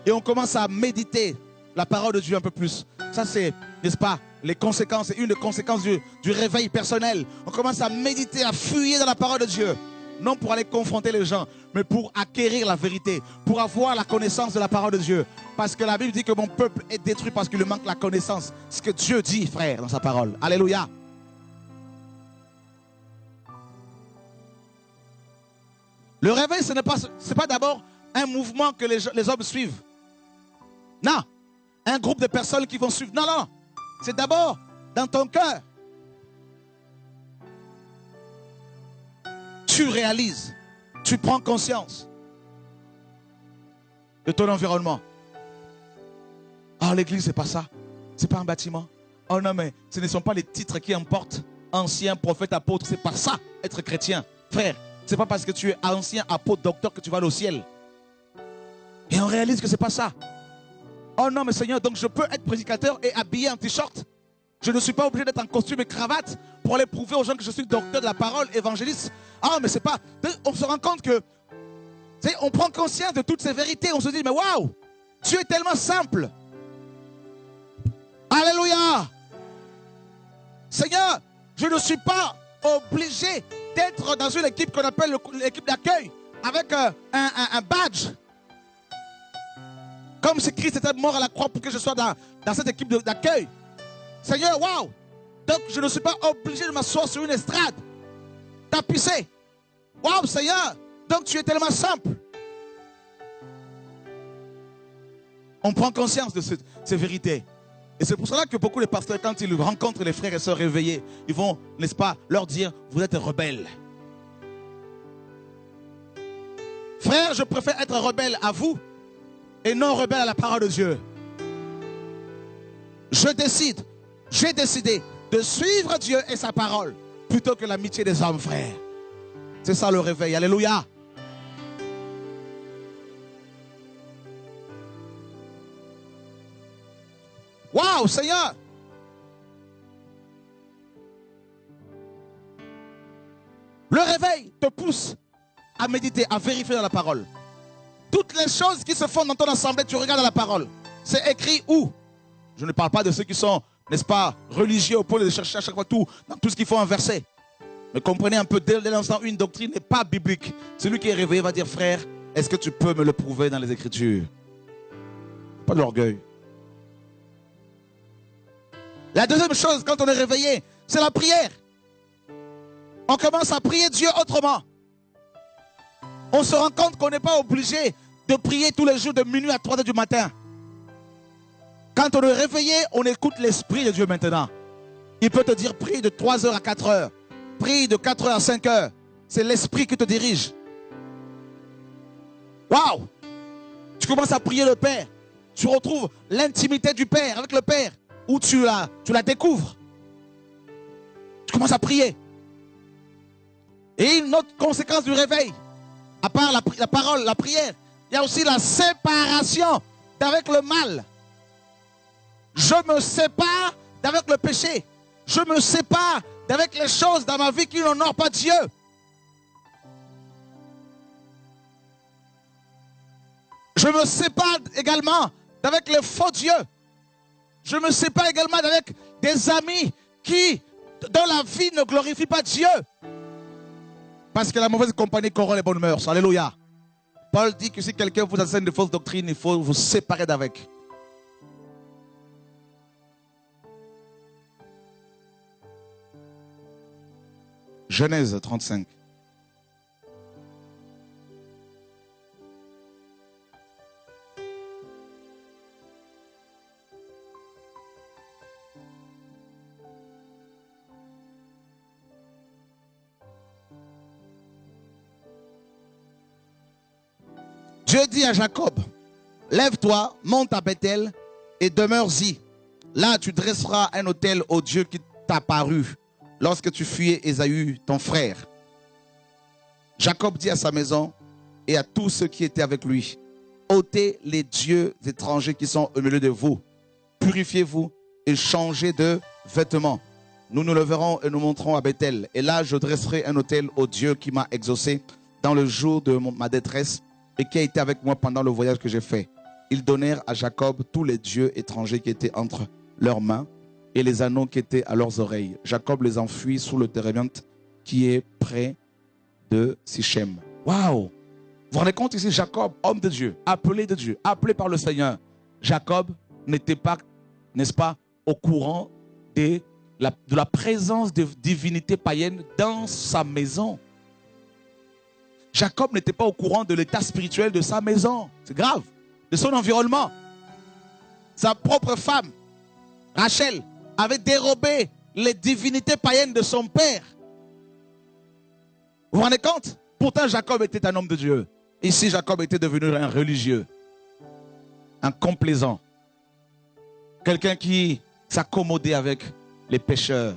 S3: Et on commence à méditer la parole de Dieu un peu plus. Ça, c'est, n'est-ce pas, les conséquences, c'est une des conséquences du réveil personnel. On commence à méditer, à fouiller dans la parole de Dieu. Non pour aller confronter les gens, mais pour acquérir la vérité, pour avoir la connaissance de la parole de Dieu. Parce que la Bible dit que mon peuple est détruit parce qu'il lui manque la connaissance. Ce que Dieu dit, frère, dans sa parole. Alléluia. Le réveil, ce n'est pas d'abord un mouvement que les hommes suivent. Non. Un groupe de personnes qui vont suivre. Non, non. C'est d'abord dans ton cœur. Tu réalises, tu prends conscience de ton environnement. Ah, l'église, c'est pas ça. C'est pas un bâtiment. Oh non, mais ce ne sont pas les titres qui importent. Ancien, prophète, apôtre, c'est pas ça, être chrétien. Frère, c'est pas parce que tu es ancien, apôtre, docteur que tu vas aller au ciel. Et on réalise que c'est pas ça. Oh non, mais Seigneur, donc je peux être prédicateur et habillé en t-shirt. Je ne suis pas obligé d'être en costume et cravate pour aller prouver aux gens que je suis docteur de la parole, évangéliste. Ah, mais c'est pas... On se rend compte que... On prend conscience de toutes ces vérités. On se dit, mais waouh, Dieu est tellement simple. Alléluia. Seigneur, je ne suis pas obligé d'être dans une équipe qu'on appelle l'équipe d'accueil, avec un badge. Comme si Christ était mort à la croix pour que je sois dans cette équipe d'accueil. Seigneur, waouh! Donc je ne suis pas obligé de m'asseoir sur une estrade, tapissée. Waouh, Seigneur! Donc tu es tellement simple. On prend conscience de ces vérités. Et c'est pour cela que beaucoup de pasteurs, quand ils rencontrent les frères et sœurs réveillés, ils vont, n'est-ce pas, leur dire, vous êtes rebelles. Frère, je préfère être rebelle à vous et non rebelle à la parole de Dieu. J'ai décidé de suivre Dieu et sa parole plutôt que l'amitié des hommes, frère. C'est ça le réveil. Alléluia. Waouh, Seigneur. Le réveil te pousse à méditer, à vérifier dans la parole. Toutes les choses qui se font dans ton assemblée, tu regardes dans la parole. C'est écrit où? Je ne parle pas de ceux qui sont, n'est-ce pas, religieux au point de chercher à chaque fois tout, dans tout ce qu'il faut inverser. Mais comprenez un peu, dès l'instant où une doctrine n'est pas biblique, celui qui est réveillé va dire, frère, est-ce que tu peux me le prouver dans les Écritures? Pas de l'orgueil. La deuxième chose, quand on est réveillé, c'est la prière. On commence à prier Dieu autrement. On se rend compte qu'on n'est pas obligé de prier tous les jours de minuit à 3 heures du matin. Quand on est réveillé, on écoute l'Esprit de Dieu maintenant. Il peut te dire prie de 3 heures à 4 heures. Prie de 4 heures à 5 heures. C'est l'Esprit qui te dirige. Waouh! Tu commences à prier le Père. Tu retrouves l'intimité du Père avec le Père. Où tu la découvres. Tu commences à prier. Et une autre conséquence du réveil, à part la parole, la prière, il y a aussi la séparation d'avec le mal. Je me sépare d'avec le péché. Je me sépare d'avec les choses dans ma vie qui n'honorent pas Dieu. Je me sépare également d'avec les faux dieux. Je me sépare également d'avec des amis qui, dans la vie, ne glorifient pas Dieu. Parce que la mauvaise compagnie corrompt les bonnes mœurs. Alléluia. Paul dit que si quelqu'un vous enseigne de fausses doctrines, il faut vous séparer d'avec. Genèse 35. Dieu dit à Jacob, lève-toi, monte à Bethel et demeure-y. Là, tu dresseras un autel au Dieu qui t'a paru lorsque tu fuyais Ésaü, ton frère. Jacob dit à sa maison et à tous ceux qui étaient avec lui, ôtez les dieux étrangers qui sont au milieu de vous. Purifiez-vous et changez de vêtements. Nous nous leverons et nous monterons à Bethel. Et là, je dresserai un autel au Dieu qui m'a exaucé dans le jour de ma détresse et qui a été avec moi pendant le voyage que j'ai fait. Ils donnèrent à Jacob tous les dieux étrangers qui étaient entre leurs mains et les anneaux qui étaient à leurs oreilles. Jacob les enfuit sous le térébinthe qui est près de Sichem. Waouh! Vous vous rendez compte ici, Jacob, homme de Dieu, appelé de Dieu, appelé par le Seigneur. Jacob n'était pas, n'est-ce pas, au courant de la présence de divinités païennes dans sa maison. Jacob n'était pas au courant de l'état spirituel de sa maison. C'est grave. De son environnement. Sa propre femme, Rachel, avait dérobé les divinités païennes de son père. Vous vous rendez compte? Pourtant, Jacob était un homme de Dieu. Ici, Jacob était devenu un religieux. Un complaisant. Quelqu'un qui s'accommodait avec les pécheurs.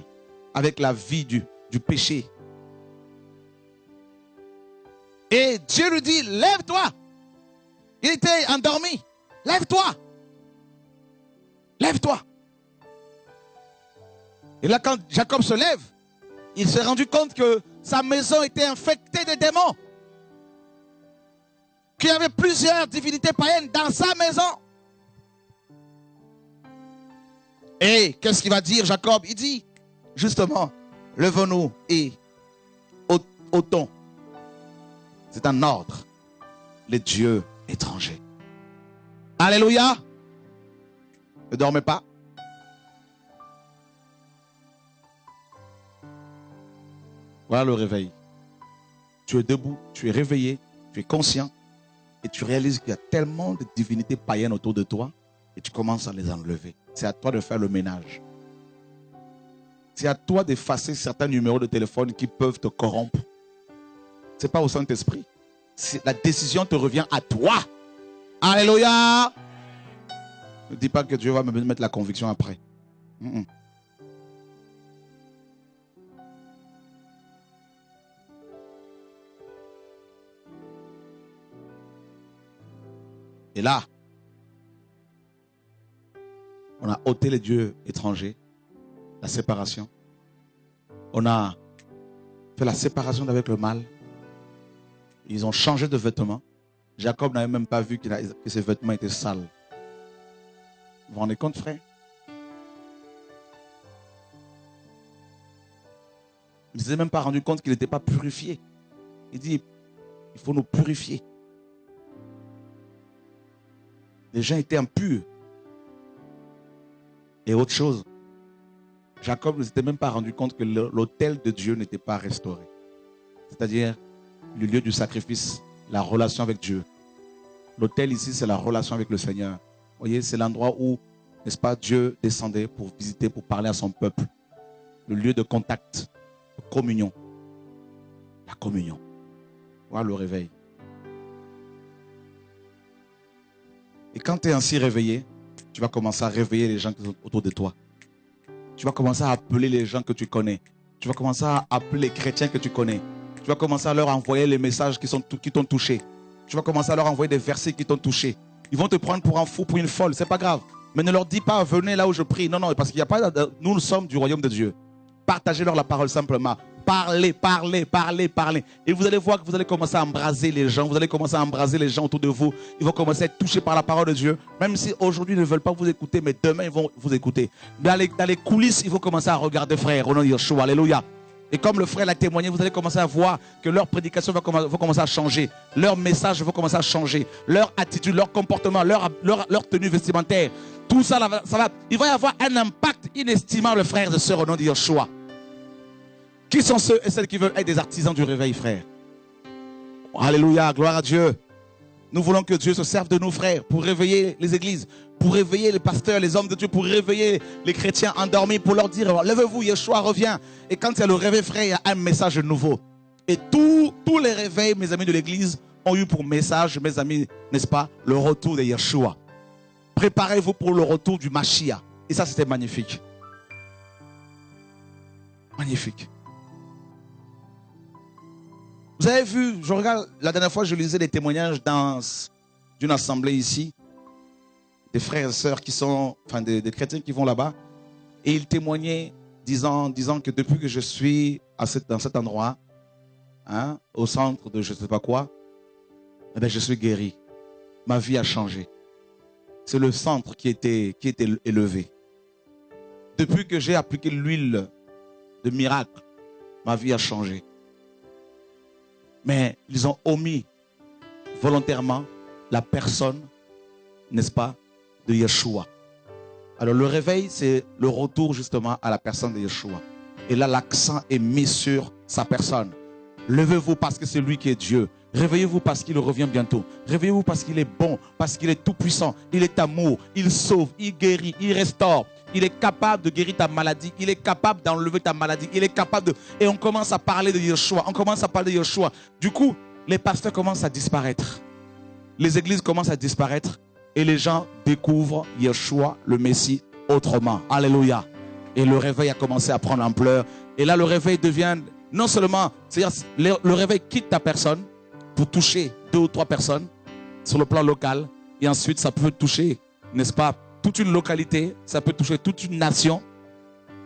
S3: Avec la vie du péché. Et Dieu lui dit, lève-toi. Il était endormi. Lève-toi. Lève-toi. Et là, quand Jacob se lève, il s'est rendu compte que sa maison était infectée de démons. Qu'il y avait plusieurs divinités païennes dans sa maison. Et qu'est-ce qu'il va dire, Jacob? Il dit, justement, levons-nous et auton. C'est un ordre. Les dieux étrangers. Alléluia. Ne dormez pas. Voilà le réveil. Tu es debout, tu es réveillé, tu es conscient et tu réalises qu'il y a tellement de divinités païennes autour de toi et tu commences à les enlever. C'est à toi de faire le ménage. C'est à toi d'effacer certains numéros de téléphone qui peuvent te corrompre. Ce n'est pas au Saint-Esprit. La décision te revient à toi. Alléluia. Ne dis pas que Dieu va me mettre la conviction après. Et là, on a ôté les dieux étrangers, la séparation. On a fait la séparation avec le mal. Ils ont changé de vêtements. Jacob n'avait même pas vu que ses vêtements étaient sales. Vous vous rendez compte, frère? Il ne s'est même pas rendu compte qu'il n'était pas purifié. Il dit, il faut nous purifier. Les gens étaient impurs. Et autre chose, Jacob ne s'était même pas rendu compte que l'autel de Dieu n'était pas restauré. C'est-à-dire le lieu du sacrifice, la relation avec Dieu. L'autel ici, c'est la relation avec le Seigneur. Vous voyez, c'est l'endroit où, n'est-ce pas, Dieu descendait pour visiter, pour parler à son peuple. Le lieu de contact, de communion. La communion. Voilà le réveil. Et quand tu es ainsi réveillé, tu vas commencer à réveiller les gens qui sont autour de toi. Tu vas commencer à appeler les gens que tu connais. Tu vas commencer à appeler les chrétiens que tu connais. Tu vas commencer à leur envoyer les messages qui t'ont touché. Tu vas commencer à leur envoyer des versets qui t'ont touché. Ils vont te prendre pour un fou, pour une folle. C'est pas grave. Mais ne leur dis pas, venez là où je prie. Non, non, parce qu'il n'y a pas... Nous sommes du royaume de Dieu. Partagez-leur la parole simplement. Parlez, parlez, parlez, parlez. Et vous allez voir que vous allez commencer à embraser les gens. Vous allez commencer à embraser les gens autour de vous. Ils vont commencer à être touchés par la parole de Dieu. Même si aujourd'hui ils ne veulent pas vous écouter, mais demain ils vont vous écouter. Dans les coulisses, ils vont commencer à regarder frère. Au nom de Yeshua. Alléluia. Et comme le frère l'a témoigné, vous allez commencer à voir que leur prédication va commencer à changer. Leur message va commencer à changer. Leur attitude, leur comportement, leur tenue vestimentaire. Tout ça, il va y avoir un impact inestimable, frères et sœurs, au nom de Yeshua. Qui sont ceux et celles qui veulent être des artisans du réveil, frères? Alléluia, gloire à Dieu. Nous voulons que Dieu se serve de nous, frères, pour réveiller les églises, pour réveiller les pasteurs, les hommes de Dieu, pour réveiller les chrétiens endormis, pour leur dire, levez-vous, Yeshua revient. Et quand il y a le réveil, frère, il y a un message nouveau. Et tous les réveils, mes amis de l'église, ont eu pour message, mes amis, n'est-ce pas, le retour de Yeshua. Préparez-vous pour le retour du Mashiach. Et ça, c'était magnifique. Magnifique. Vous avez vu, je regarde, la dernière fois, je lisais des témoignages d'une assemblée ici, des frères et sœurs qui sont, enfin des chrétiens qui vont là-bas, et ils témoignaient disant que depuis que je suis dans cet endroit, hein, au centre de je ne sais pas quoi, eh bien, je suis guéri. Ma vie a changé. C'est le centre qui était élevé. Depuis que j'ai appliqué l'huile de miracle, ma vie a changé. Mais ils ont omis volontairement la personne, n'est-ce pas, de Yeshua. Alors le réveil, c'est le retour justement à la personne de Yeshua. Et là, l'accent est mis sur sa personne. Levez-vous parce que c'est lui qui est Dieu. Réveillez-vous parce qu'il revient bientôt. Réveillez-vous parce qu'il est bon, parce qu'il est tout puissant. Il est amour, il sauve, il guérit, il restaure. Il est capable de guérir ta maladie. Il est capable d'enlever ta maladie. Il est capable de... Et on commence à parler de Yeshua. On commence à parler de Yeshua. Du coup, les pasteurs commencent à disparaître. Les églises commencent à disparaître. Et les gens découvrent Yeshua, le Messie, autrement. Alléluia. Et le réveil a commencé à prendre ampleur. Et là, le réveil devient... Non seulement... C'est-à-dire, le réveil quitte ta personne pour toucher 2 ou 3 personnes sur le plan local. Et ensuite, ça peut toucher, n'est-ce pas, toute une localité, ça peut toucher toute une nation,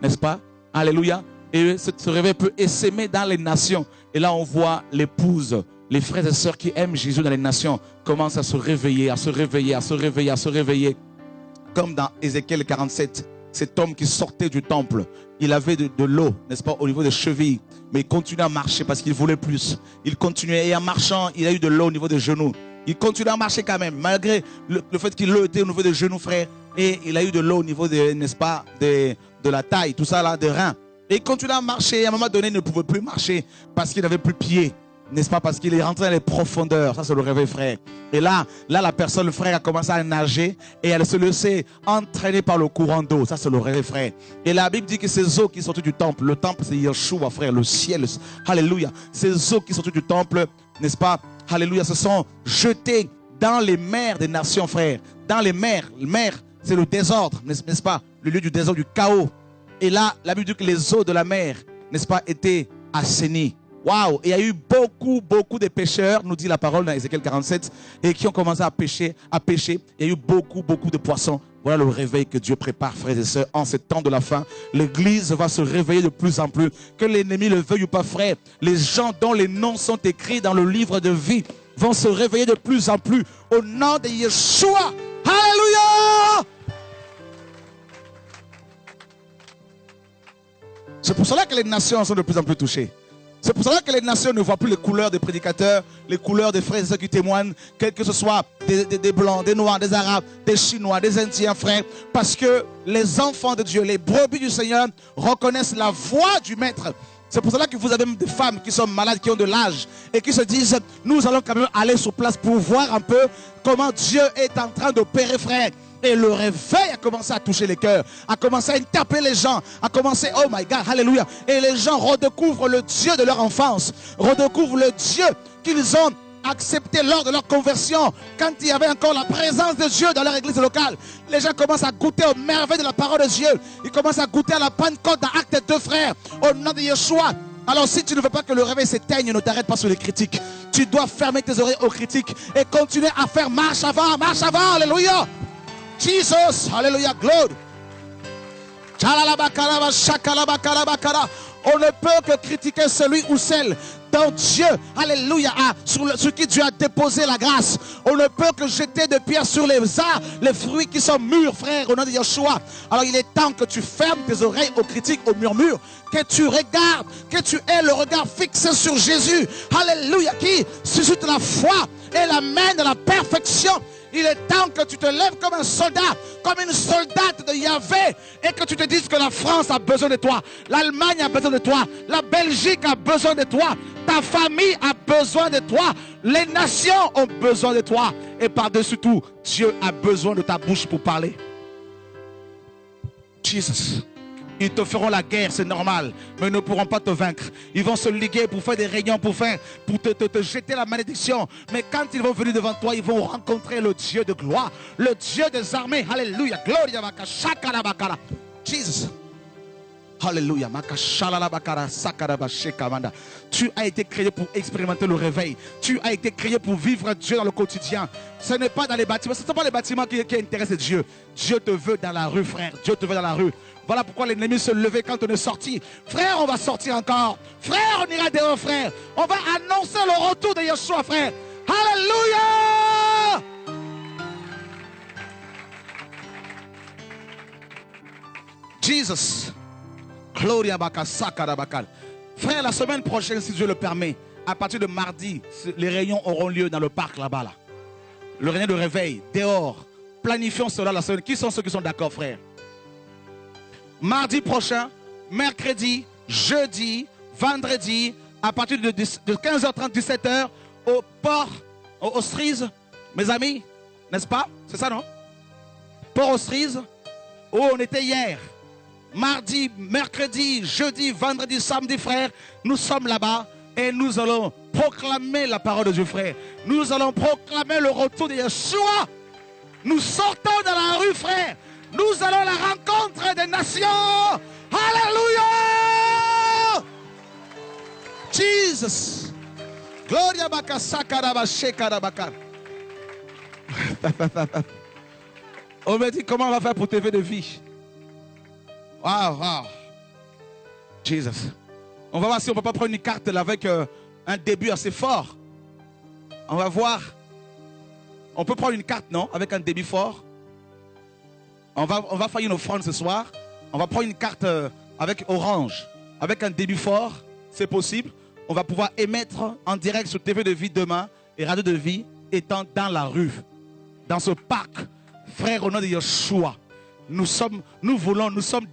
S3: n'est-ce pas? Alléluia. Et ce réveil peut essaimer dans les nations. Et là, on voit l'épouse, les frères et sœurs qui aiment Jésus dans les nations commencent à se réveiller, à se réveiller, à se réveiller, à se réveiller. Comme dans Ézéchiel 47, cet homme qui sortait du temple, il avait de l'eau, n'est-ce pas, au niveau des chevilles. Mais il continuait à marcher parce qu'il voulait plus. Il continuait et en marchant, il a eu de l'eau au niveau des genoux. Il continuait à marcher quand même, malgré le fait qu'il était au niveau des genoux, frère. Et il a eu de l'eau au niveau, n'est-ce pas, de la taille, tout ça là, des reins. Et il continuait à marcher. Et à un moment donné, il ne pouvait plus marcher parce qu'il n'avait plus pied. N'est-ce pas? Parce qu'il est rentré dans les profondeurs. Ça, c'est le réveil, frère. Et là, la personne, le frère, a commencé à nager et elle se laissait entraîner par le courant d'eau. Ça, c'est le réveil, frère. Et la Bible dit que ces eaux qui sortent du temple, le temple, c'est Yeshua, frère, le ciel. Alléluia. Ces eaux qui sortent du temple, n'est-ce pas? Alléluia, se sont jetées dans les mers des nations, frère. Dans les mers. Les mers, c'est le désordre, n'est-ce pas? Le lieu du désordre, du chaos. Et là, la Bible dit que les eaux de la mer, n'est-ce pas, étaient assainies. Waouh! Il y a eu beaucoup de pêcheurs, nous dit la parole dans Ézéchiel 47, et qui ont commencé à pêcher. Il y a eu beaucoup de poissons. Voilà le réveil que Dieu prépare, frères et sœurs, en ce temps de la fin. L'Église va se réveiller de plus en plus. Que l'ennemi le veuille ou pas, frère, les gens dont les noms sont écrits dans le livre de vie vont se réveiller de plus en plus au nom de Yeshua. Alléluia! C'est pour cela que les nations sont de plus en plus touchées. C'est pour cela que les nations ne voient plus les couleurs des prédicateurs, les couleurs des frères et sœurs qui témoignent, quel que ce soit des blancs, des noirs, des arabes, des chinois, des indiens, frères. Parce que les enfants de Dieu, les brebis du Seigneur, reconnaissent la voix du Maître. C'est pour cela que vous avez des femmes qui sont malades, qui ont de l'âge et qui se disent, nous allons quand même aller sur place pour voir un peu comment Dieu est en train d'opérer, frère. Et le réveil a commencé à toucher les cœurs, a commencé à interpeller les gens, a commencé, oh my God, alléluia. Et les gens redécouvrent le Dieu de leur enfance, redécouvrent le Dieu qu'ils ont accepté lors de leur conversion, quand il y avait encore la présence de Dieu dans leur église locale. Les gens commencent à goûter aux merveilles de la parole de Dieu. Ils commencent à goûter à la Pentecôte dans Actes 2, frères, au nom de Yeshua. Alors si tu ne veux pas que le réveil s'éteigne, ne t'arrête pas sur les critiques. Tu dois fermer tes oreilles aux critiques et continuer à faire marche avant, alléluia. Jesus, alléluia, glory. On ne peut que critiquer celui ou celle dont Dieu, alléluia, sur qui Dieu a déposé la grâce. On ne peut que jeter des pierres sur les fruits qui sont mûrs, frère, au nom de Yeshua. Alors il est temps que tu fermes tes oreilles aux critiques, aux murmures, que tu regardes, que tu aies le regard fixé sur Jésus, alléluia, qui suscite la foi et l'amène à la perfection. Il est temps que tu te lèves comme un soldat, comme une soldate de Yahvé, et que tu te dises que la France a besoin de toi, l'Allemagne a besoin de toi, la Belgique a besoin de toi, ta famille a besoin de toi, les nations ont besoin de toi, et par-dessus tout, Dieu a besoin de ta bouche pour parler. Jesus. Ils te feront la guerre, c'est normal, mais ils ne pourront pas te vaincre. Ils vont se liguer pour faire des réunions, pour te jeter la malédiction. Mais quand ils vont venir devant toi, ils vont rencontrer le Dieu de gloire, le Dieu des armées. Alléluia, gloria, Jesus. Alléluia. Tu as été créé pour expérimenter le réveil. Tu as été créé pour vivre Dieu dans le quotidien. Ce n'est pas dans les bâtiments. Ce ne sont pas les bâtiments qui intéressent Dieu. Dieu te veut dans la rue, frère. Dieu te veut dans la rue. Voilà pourquoi l'ennemi se levait quand on est sorti. Frère, on va sortir encore. Frère, on ira dehors, frère. On va annoncer le retour de Yeshua, frère. Alléluia. Jesus. Gloria baka sakara bakal. Frère, la semaine prochaine, si Dieu le permet, à partir de mardi, les réunions auront lieu dans le parc là-bas. Là. Le réunion de réveil, dehors. Planifions cela la semaine. Qui sont ceux qui sont d'accord, frère? Mardi prochain, mercredi, jeudi, vendredi, à partir de 15h30, 17h, au port, au Ostrise, mes amis, n'est-ce pas? C'est ça, non? Port Ostrise, où on était hier. Mardi, mercredi, jeudi, vendredi, samedi, frère, nous sommes là-bas et nous allons proclamer la parole de Dieu, frère. Nous allons proclamer le retour de Yeshua. Nous sortons dans la rue, frère. Nous allons à la rencontre des nations. Alléluia. Jesus. Gloria baka sakaraba shekarabaka. On me dit comment on va faire pour TV de vie. Wow, wow. Jesus. On va voir si on ne peut pas prendre une carte là avec un début assez fort. On va voir. On peut prendre une carte, non? Avec un début fort. On va faire une offrande ce soir. On va prendre une carte avec orange, avec un début fort, c'est possible. On va pouvoir émettre en direct sur TV de Vie demain et Radio de Vie étant dans la rue, dans ce parc. Frère, au nom de Yeshua, nous sommes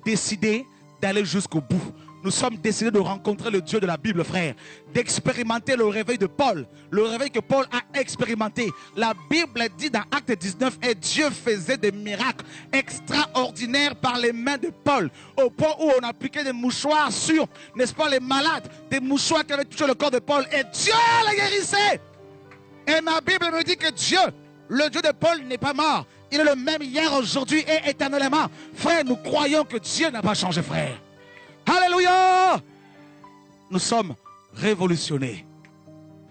S3: décidés d'aller jusqu'au bout. Nous sommes décidés de rencontrer le Dieu de la Bible, frère. D'expérimenter le réveil de Paul. Le réveil que Paul a expérimenté. La Bible dit dans Acte 19, et Dieu faisait des miracles extraordinaires par les mains de Paul. Au point où on appliquait des mouchoirs sur, n'est-ce pas, les malades. Des mouchoirs qui avaient touché le corps de Paul. Et Dieu les guérissait. Et ma Bible me dit que Dieu, le Dieu de Paul, n'est pas mort. Il est le même hier, aujourd'hui et éternellement. Frère, nous croyons que Dieu n'a pas changé, frère. Alléluia! Nous sommes révolutionnés.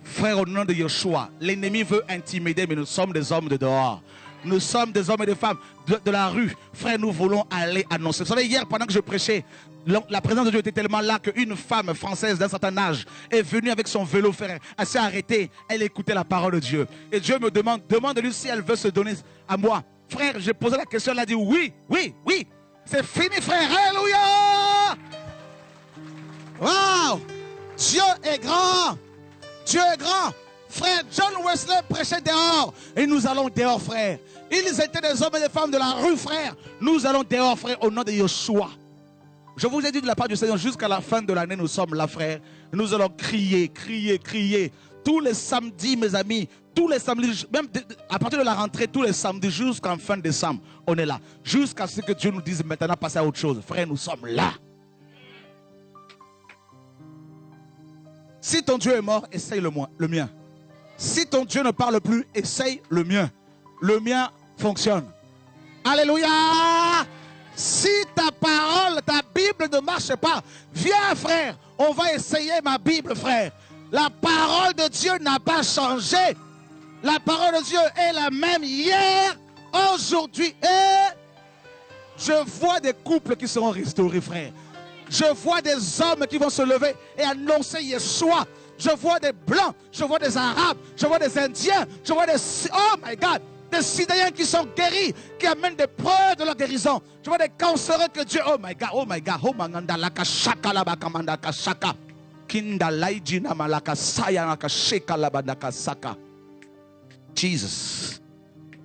S3: Frère, au nom de Yeshua, l'ennemi veut intimider, mais nous sommes des hommes de dehors. Nous sommes des hommes et des femmes de la rue. Frère, nous voulons aller annoncer. Vous savez, hier, pendant que je prêchais, la présence de Dieu était tellement là qu'une femme française d'un certain âge est venue avec son vélo, frère. Elle s'est arrêtée, elle écoutait la parole de Dieu. Et Dieu me demande-lui si elle veut se donner à moi. Frère, j'ai posé la question, elle a dit oui, oui, oui. C'est fini, frère. Alléluia! Wow! Dieu est grand. Dieu est grand. Frère, John Wesley prêchait dehors. Et nous allons dehors, frère. Ils étaient des hommes et des femmes de la rue, frère. Nous allons dehors, frère, au nom de Yeshua. Je vous ai dit de la part du Seigneur, jusqu'à la fin de l'année, nous sommes là, frère. Nous allons crier, crier, crier. Tous les samedis, mes amis, tous les samedis, même à partir de la rentrée, tous les samedis jusqu'en fin décembre, on est là. Jusqu'à ce que Dieu nous dise maintenant, passez à autre chose. Frère, nous sommes là. Si ton Dieu est mort, essaye le mien. Si ton Dieu ne parle plus, essaye le mien. Le mien fonctionne. Alléluia! Si ta parole, ta Bible ne marche pas, viens, frère, on va essayer ma Bible, frère. La parole de Dieu n'a pas changé. La parole de Dieu est la même hier, aujourd'hui et... Je vois des couples qui seront restaurés, frère. Je vois des hommes qui vont se lever et annoncer Yeshua. Je vois des blancs, je vois des arabes, je vois des indiens, je vois des... Oh my God! Des Syriens qui sont guéris, qui amènent des preuves de leur guérison. Je vois des cancéreux que Dieu... Oh my God, oh my God. Oh manganda laka shaka labaka mandaka shaka. Kinda laijina malaka saya naka sheka labandaka saka. Jesus.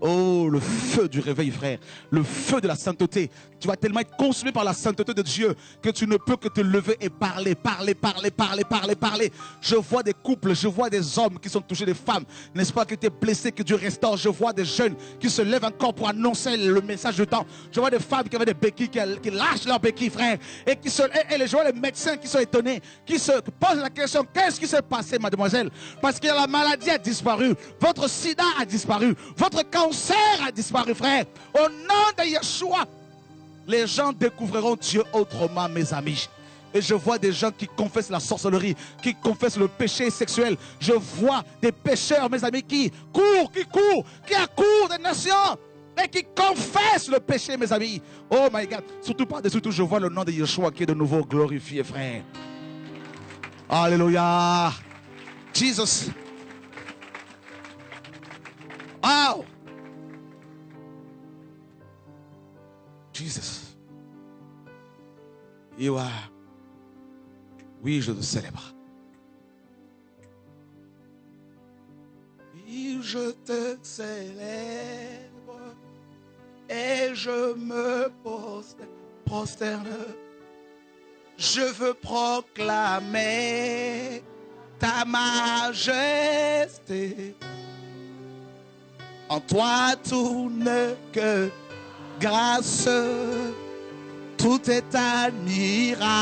S3: Oh, le feu du réveil, frère. Le feu de la sainteté. Tu vas tellement être consumé par la sainteté de Dieu que tu ne peux que te lever et parler, parler, parler, parler, parler, parler. Je vois des couples, je vois des hommes qui sont touchés, des femmes, n'est-ce pas, qui étaient blessés, que Dieu restaure. Je vois des jeunes qui se lèvent encore pour annoncer le message du temps. Je vois des femmes qui avaient des béquilles, qui lâchent leurs béquilles, frère. Et je vois les médecins qui sont étonnés, qui se posent la question, qu'est-ce qui s'est passé, mademoiselle? Parce que la maladie a disparu. Votre sida a disparu. Votre cancer a disparu, frère. Au nom de Yeshua, les gens découvriront Dieu autrement, mes amis. Et je vois des gens qui confessent la sorcellerie, qui confessent le péché sexuel. Je vois des pécheurs, mes amis, qui accourent des nations et qui confessent le péché, mes amis. Oh my God. Surtout par-dessus tout, je vois le nom de Yeshua qui est de nouveau glorifié, frère. Alléluia. Jesus. Wow. Jesus. You are. Oui, je te célèbre. Oui, je te célèbre et je me prosterne. Je veux proclamer ta majesté. En toi, tout n'est que grâce, tout est admirable.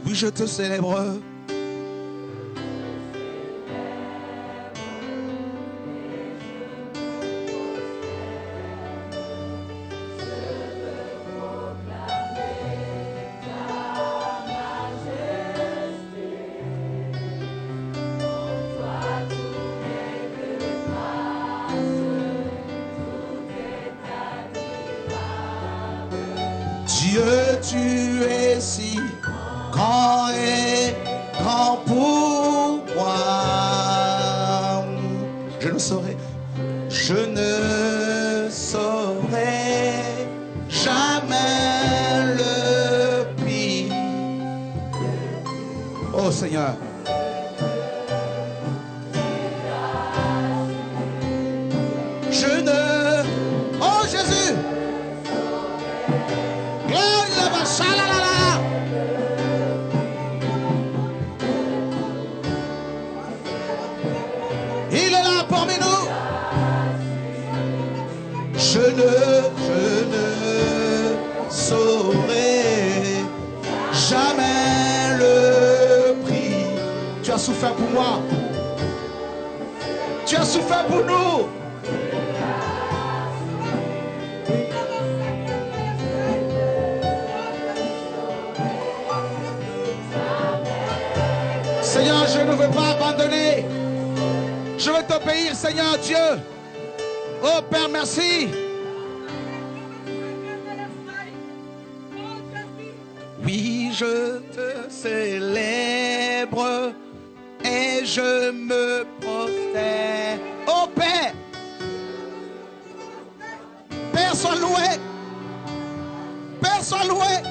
S3: Oui, je te célèbre. Dieu, tu es si grand et grand pour moi. saurais, je ne saurais jamais le prix. Oh Seigneur. Je ne... Oh Jésus. Gloire à Shalalala. Il est là parmi nous. Je ne saurais jamais le prix. Tu as souffert pour moi. Tu as souffert pour nous. Seigneur, je ne veux pas abandonner. Je veux t'obéir, Seigneur Dieu. Oh Père, merci. Oui, je te célèbre et je me prosterne. Oh Père, Père, sois loué. Père, sois loué.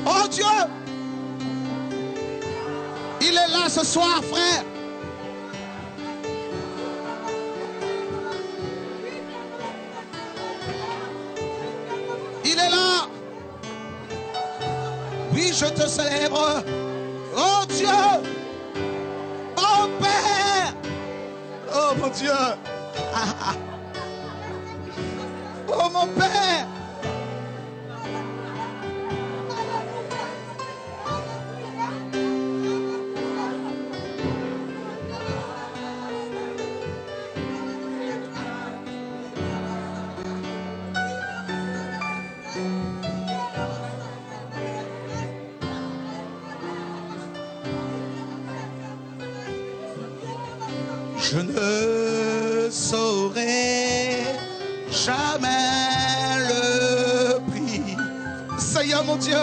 S3: Oh Dieu, il est là ce soir, frère. Il est là. Oui, je te célèbre. Oh Dieu. Oh Père. Oh mon Dieu. Oh mon Père. Je ne saurais jamais le prix. Seigneur mon Dieu,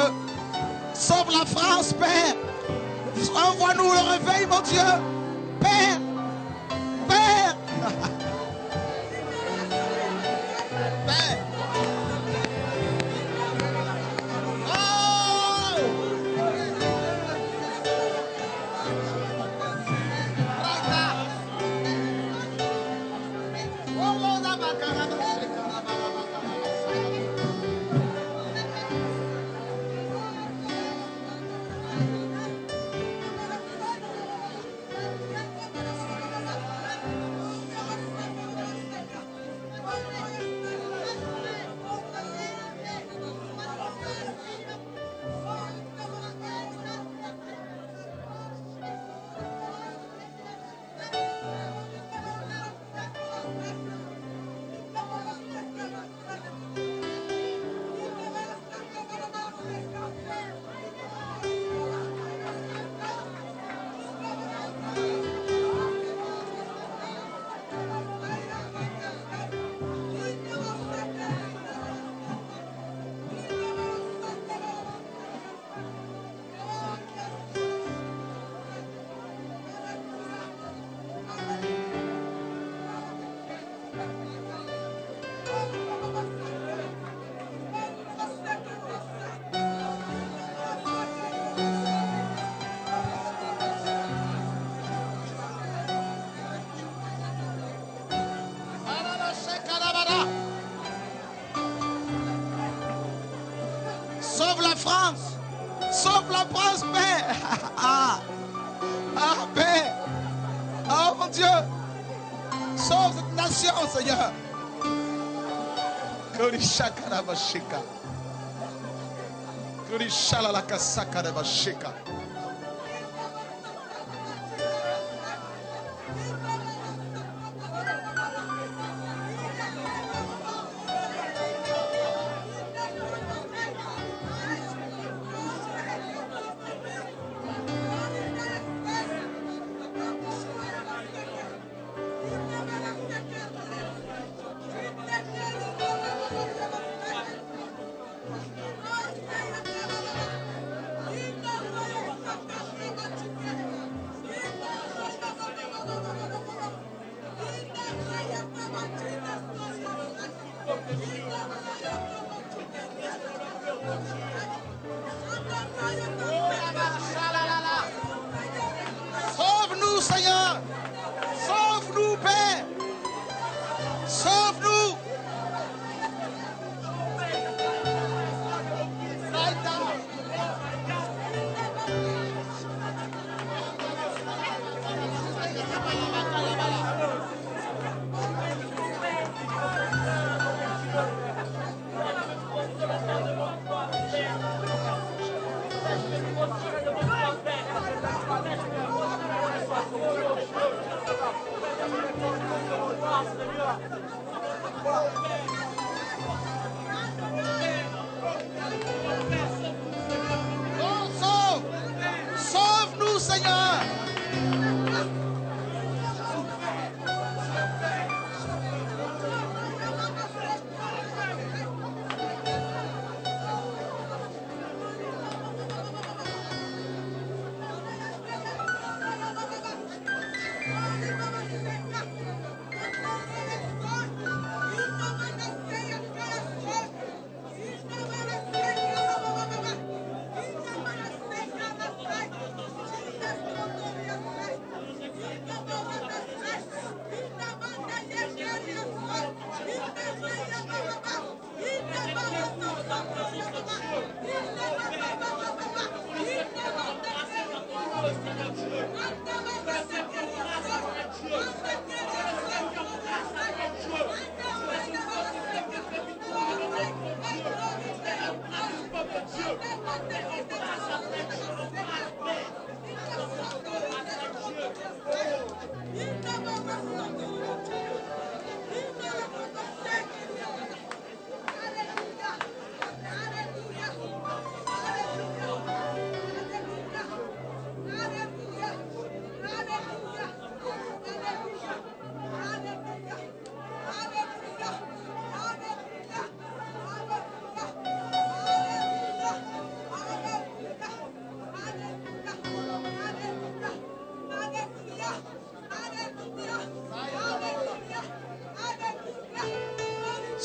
S3: sauve la France, Père. Envoie-nous le réveil, mon Dieu. Père, Père. Père. Sauve la France. Sauve la France, Père. Ah, Père. Oh mon Dieu. Sauve cette nation, Seigneur. Kurishaka. Kurishalalakasaka de Bashika.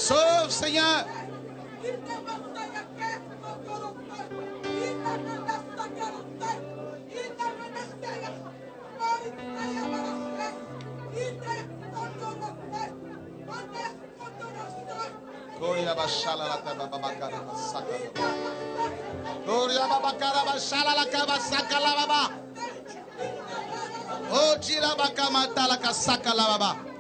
S3: Sauve, Seigneur. Gloria bashala la kaba babakara basaka. Gloria babakara bashala la kaba saka la baba. Oh jila bakama tala kasaka la baba.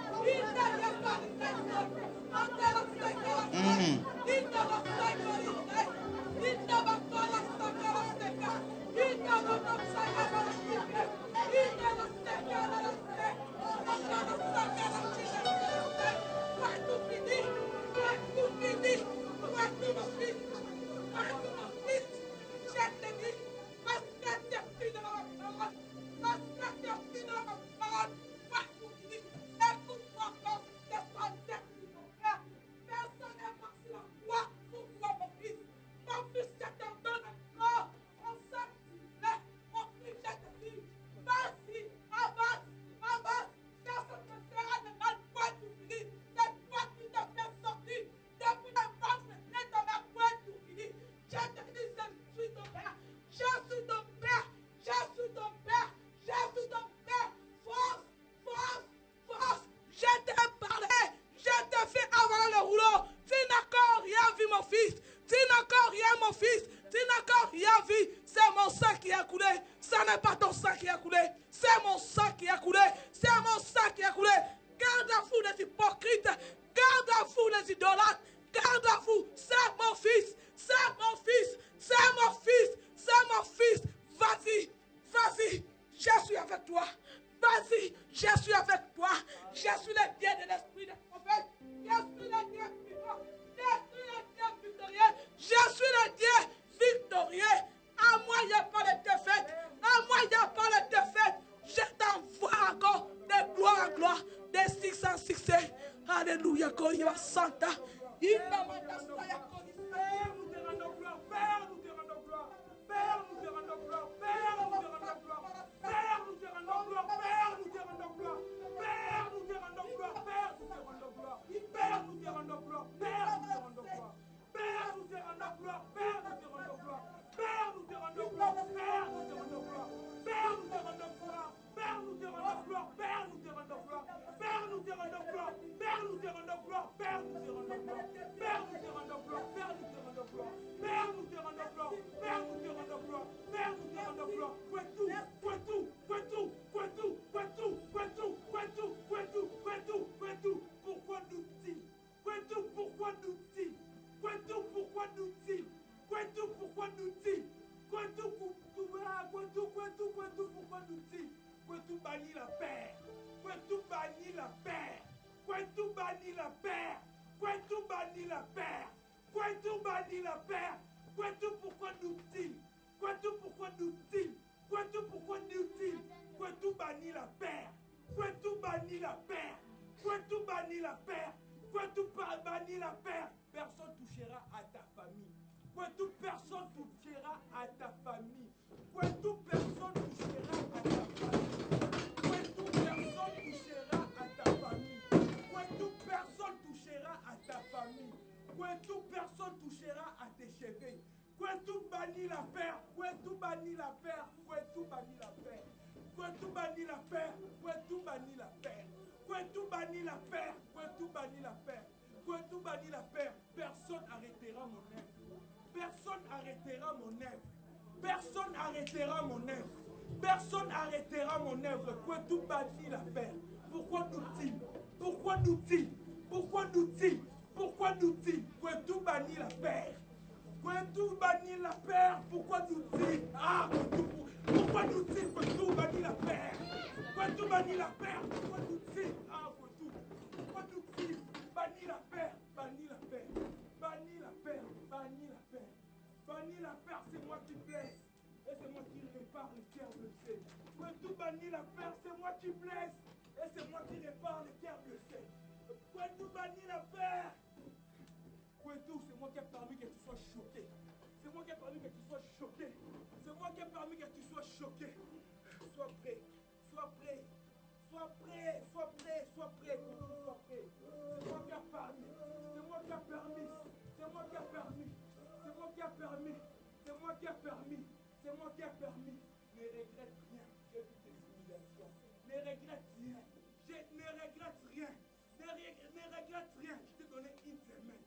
S4: qui ai permis. C'est moi qui ai permis. Ne regrette rien. J'ai vu tes humiliations. Ne regrette rien. Ne regrette rien. Ne regrette rien. Je t'ai donné une semaine.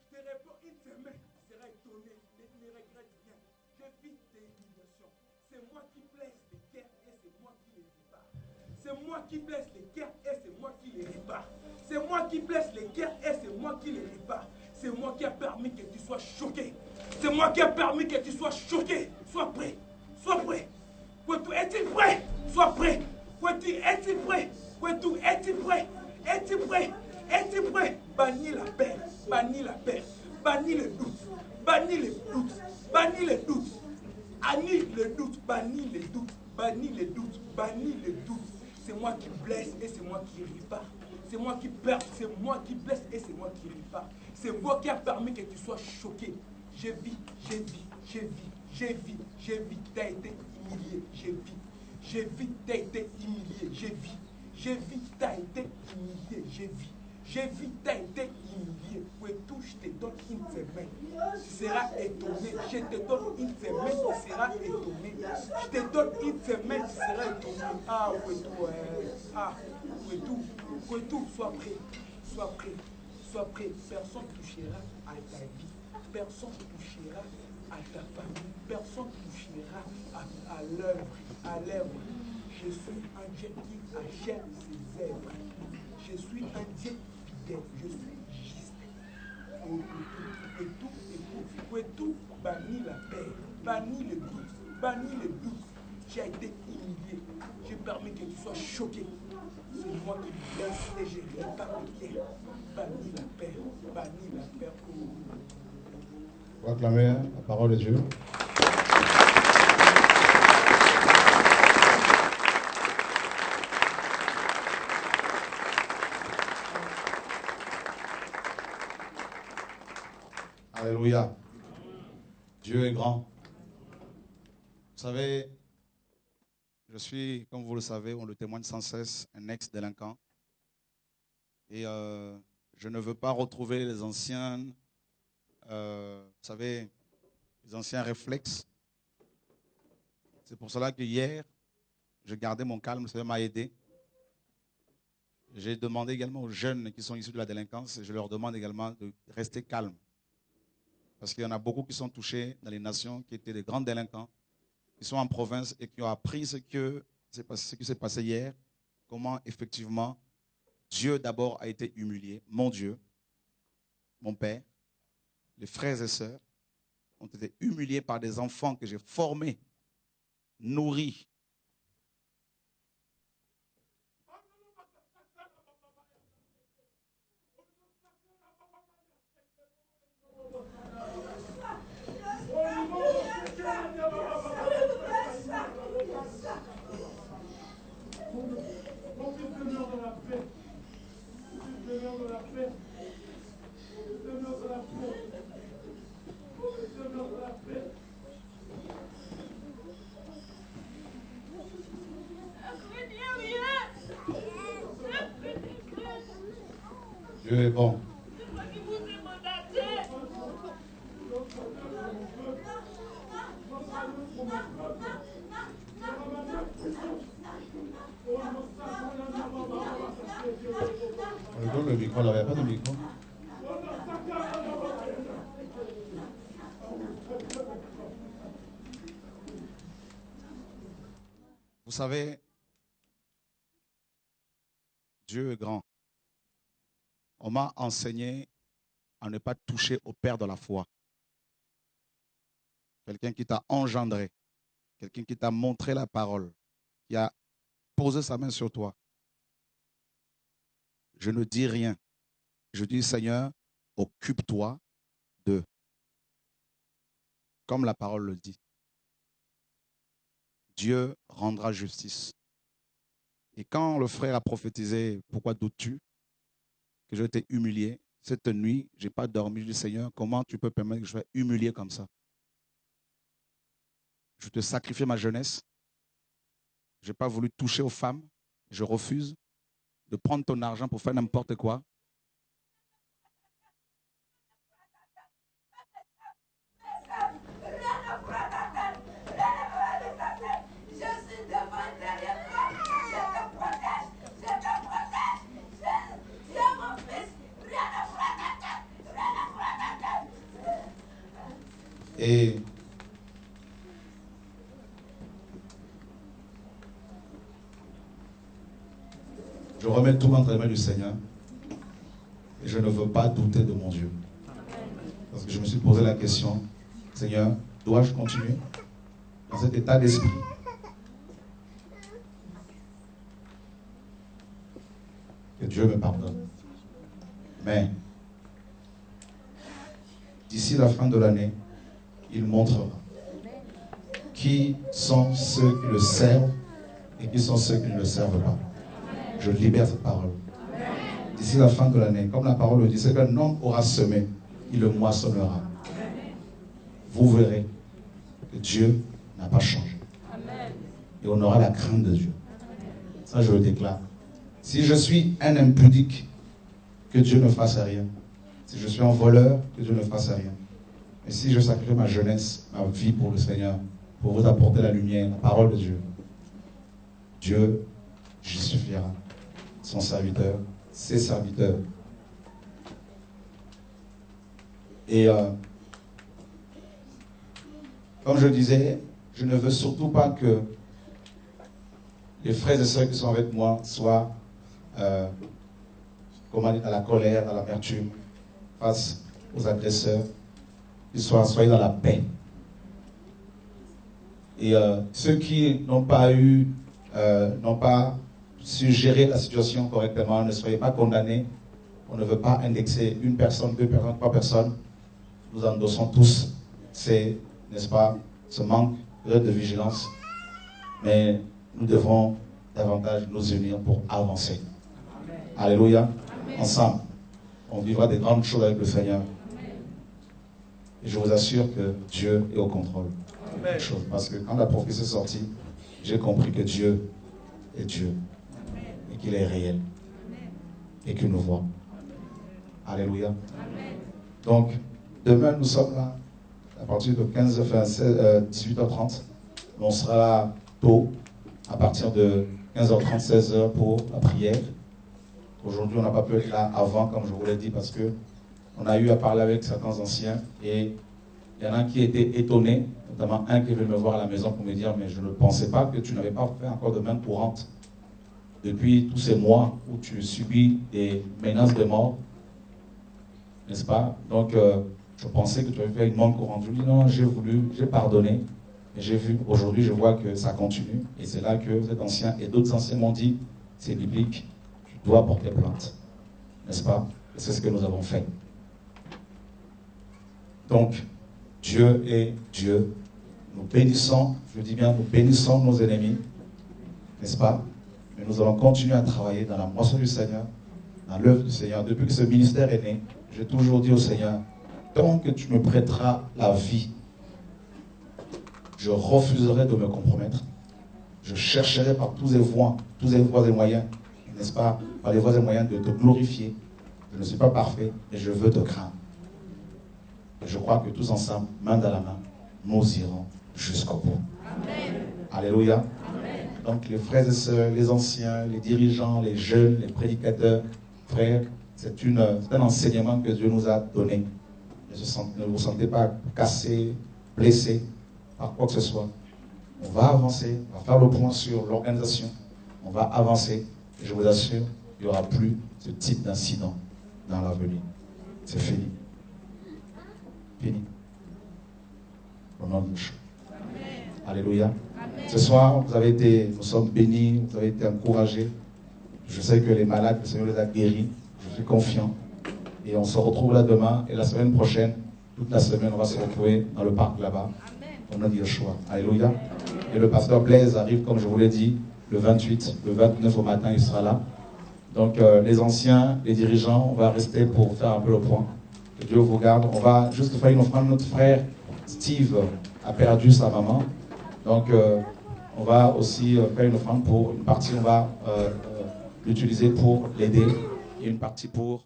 S4: Je te réponds une semaine. Tu seras étonné. Ne regrette rien. Je vis tes humiliations. C'est moi qui blesse les guerres et c'est moi qui les répare. C'est moi qui blesse les guerres et c'est moi qui les répare. C'est moi qui blesse les guerres et c'est moi qui les répare. C'est moi qui ai permis que tu sois choqué. C'est moi qui ai permis que tu sois choqué. Sois prêt. Sois prêt. Es-tu prêt? Sois prêt. Es-tu prêt? Es-tu prêt? Es-tu prêt? Es-tu prêt? Bannis la paix. Bannis la paix. Bannis le doute. Bannis les doutes. Bannis les doutes. Bannis le doute. Bannis les doutes. Bannis les doutes. Bannis les doutes. C'est moi qui blesse et c'est moi qui répare. C'est moi qui perds, c'est moi qui blesse et c'est moi qui répare. C'est moi qui a permis que tu sois choqué. J'ai vu, tu as été humilié. J'ai vu, tu as été humilié. J'ai vu, tu as été humilié. J'ai vu, tu as été humilié. Ouetou, je te donne une semaine. Tu seras étonné. Je te donne une semaine, tu seras étonné. Je te donne une semaine, tu seras étonné. Ah, Ouetou, Ouetou, sois prêt. Sois prêt. Sois prêt. Personne ne touchera à ta vie. Personne ne touchera à ta famille. Personne ne touchera à l'œuvre. Je suis un Dieu qui achète ses œuvres. Je suis un Dieu fidèle. Je suis juste. Ouetou, bannis la paix. Bannis le doute. Bannis le doute. J'ai été humilié. J'ai permis que tu sois choqué. C'est moi qui blesse et je répare le guerre. Bannis la paix. Bannis la paix.
S5: On va acclamer la parole de Dieu.
S3: Alléluia. Dieu est grand. Vous savez, je suis, comme vous le savez, on le témoigne sans cesse, un ex-délinquant. Et je ne veux pas retrouver les anciens, vous savez, les anciens réflexes. C'est pour cela que hier, je gardais mon calme, ça m'a aidé. J'ai demandé également aux jeunes qui sont issus de la délinquance, et je leur demande également de rester calmes. Parce qu'il y en a beaucoup qui sont touchés dans les nations, qui étaient des grands délinquants, qui sont en province et qui ont appris ce qui s'est passé hier, comment effectivement Dieu d'abord a été humilié, mon Dieu, mon Père, les frères et sœurs ont été humiliés par des enfants que j'ai formés, nourris.
S5: Dieu est bon. On lui donne le micro, là, il n'y a pas de micro.
S3: Vous savez, Dieu est grand. On m'a enseigné à ne pas toucher au Père de la foi. Quelqu'un qui t'a engendré, quelqu'un qui t'a montré la parole, qui a posé sa main sur toi. Je ne dis rien. Je dis, Seigneur, occupe-toi d'eux. Comme la parole le dit. Dieu rendra justice. Et quand le frère a prophétisé, pourquoi doutes-tu que j'ai été humilié? Cette nuit, je n'ai pas dormi. Je dis, Seigneur, comment tu peux permettre que je sois humilié comme ça? Je te sacrifie ma jeunesse. Je n'ai pas voulu toucher aux femmes. Je refuse de prendre ton argent pour faire n'importe quoi. Et je remets tout entre les mains du Seigneur. Et je ne veux pas douter de mon Dieu. Parce que je me suis posé la question, Seigneur, dois-je continuer dans cet état d'esprit? Que Dieu me pardonne. Mais, d'ici la fin de l'année, il montrera qui sont ceux qui le servent et qui sont ceux qui ne le servent pas. Je libère cette parole. D'ici la fin de l'année, comme la parole le dit, c'est qu'un homme aura semé, il le moissonnera. Vous verrez que Dieu n'a pas changé. Et on aura la crainte de Dieu. Ça, je le déclare. Si je suis un impudique, que Dieu ne fasse rien. Si je suis un voleur, que Dieu ne fasse rien. Mais si je sacrifie ma jeunesse, ma vie pour le Seigneur, pour vous apporter la lumière, la parole de Dieu, Dieu justifiera son serviteur, ses serviteurs. Et comme je disais, je ne veux surtout pas que les frères et sœurs qui sont avec moi soient comment dire, dans la colère, dans l'amertume, face aux agresseurs, qu'ils soient dans la paix. Et ceux qui n'ont pas su gérer la situation correctement, ne soyez pas condamnés. On ne veut pas indexer une personne, deux personnes, trois personnes. Nous endossons tous n'est-ce pas, ce manque de vigilance. Mais nous devons davantage nous unir pour avancer. Amen. Alléluia. Amen. Ensemble, on vivra des grandes choses avec le Seigneur. Et je vous assure que Dieu est au contrôle. Amen. Parce que quand la prophétie est sortie, j'ai compris que Dieu est Dieu. Amen. Et qu'il est réel. Amen. Et qu'il nous voit. Alléluia. Amen. Donc, demain, nous sommes là, à partir de 18h30. On sera là tôt, à partir de 15h30, 16h pour la prière. Aujourd'hui, on n'a pas pu être là avant, comme je vous l'ai dit, parce qu'on a eu à parler avec certains anciens et il y en a qui étaient étonnés, notamment un qui est venu me voir à la maison pour me dire « Mais je ne pensais pas que tu n'avais pas fait encore de main courante depuis tous ces mois où tu subis des menaces de mort, n'est-ce pas? Donc, je pensais que tu avais fait une main courante. » Je lui dis « Non, j'ai pardonné. » Et j'ai vu, aujourd'hui, je vois que ça continue. Et c'est là que cet ancien et d'autres anciens m'ont dit, c'est biblique, tu dois porter plainte. N'est-ce pas? Et c'est ce que nous avons fait. Donc, Dieu est Dieu. Nous bénissons, je dis bien, nous bénissons nos ennemis. N'est-ce pas? Mais nous allons continuer à travailler dans la moisson du Seigneur, dans l'œuvre du Seigneur. Depuis que ce ministère est né, j'ai toujours dit au Seigneur, tant que tu me prêteras la vie, je refuserai de me compromettre. Je chercherai par tous les voies et moyens, n'est-ce pas, par les voies et moyens de te glorifier. Je ne suis pas parfait, mais je veux te craindre. Et je crois que tous ensemble, main dans la main, nous irons jusqu'au bout. Amen. Alléluia. Amen. Donc les frères et sœurs, les anciens, les dirigeants, les jeunes, les prédicateurs, frères, c'est un enseignement que Dieu nous a donné. Ne vous sentez pas cassés, blessés par quoi que ce soit. On va avancer, on va faire le point sur l'organisation, on va avancer, et je vous assure, il n'y aura plus ce type d'incident dans l'avenir. C'est fini. Fini. Au nom de Dieu. Alléluia. Amen. Ce soir, nous sommes bénis, vous avez été encouragés. Je sais que les malades, le Seigneur les a guéris. Je suis confiant. Et on se retrouve là demain, et la semaine prochaine, toute la semaine, on va se retrouver dans le parc là-bas. Au nom de Yeshua. Alléluia. Et le pasteur Blaise arrive, comme je vous l'ai dit, le 28, le 29 au matin, il sera là. Donc, les anciens, les dirigeants, on va rester pour faire un peu le point. Que Dieu vous garde. On va juste faire une offrande. Notre frère Steve a perdu sa maman. Donc, on va aussi faire une offrande pour une partie, on va l'utiliser pour l'aider. Et une partie pour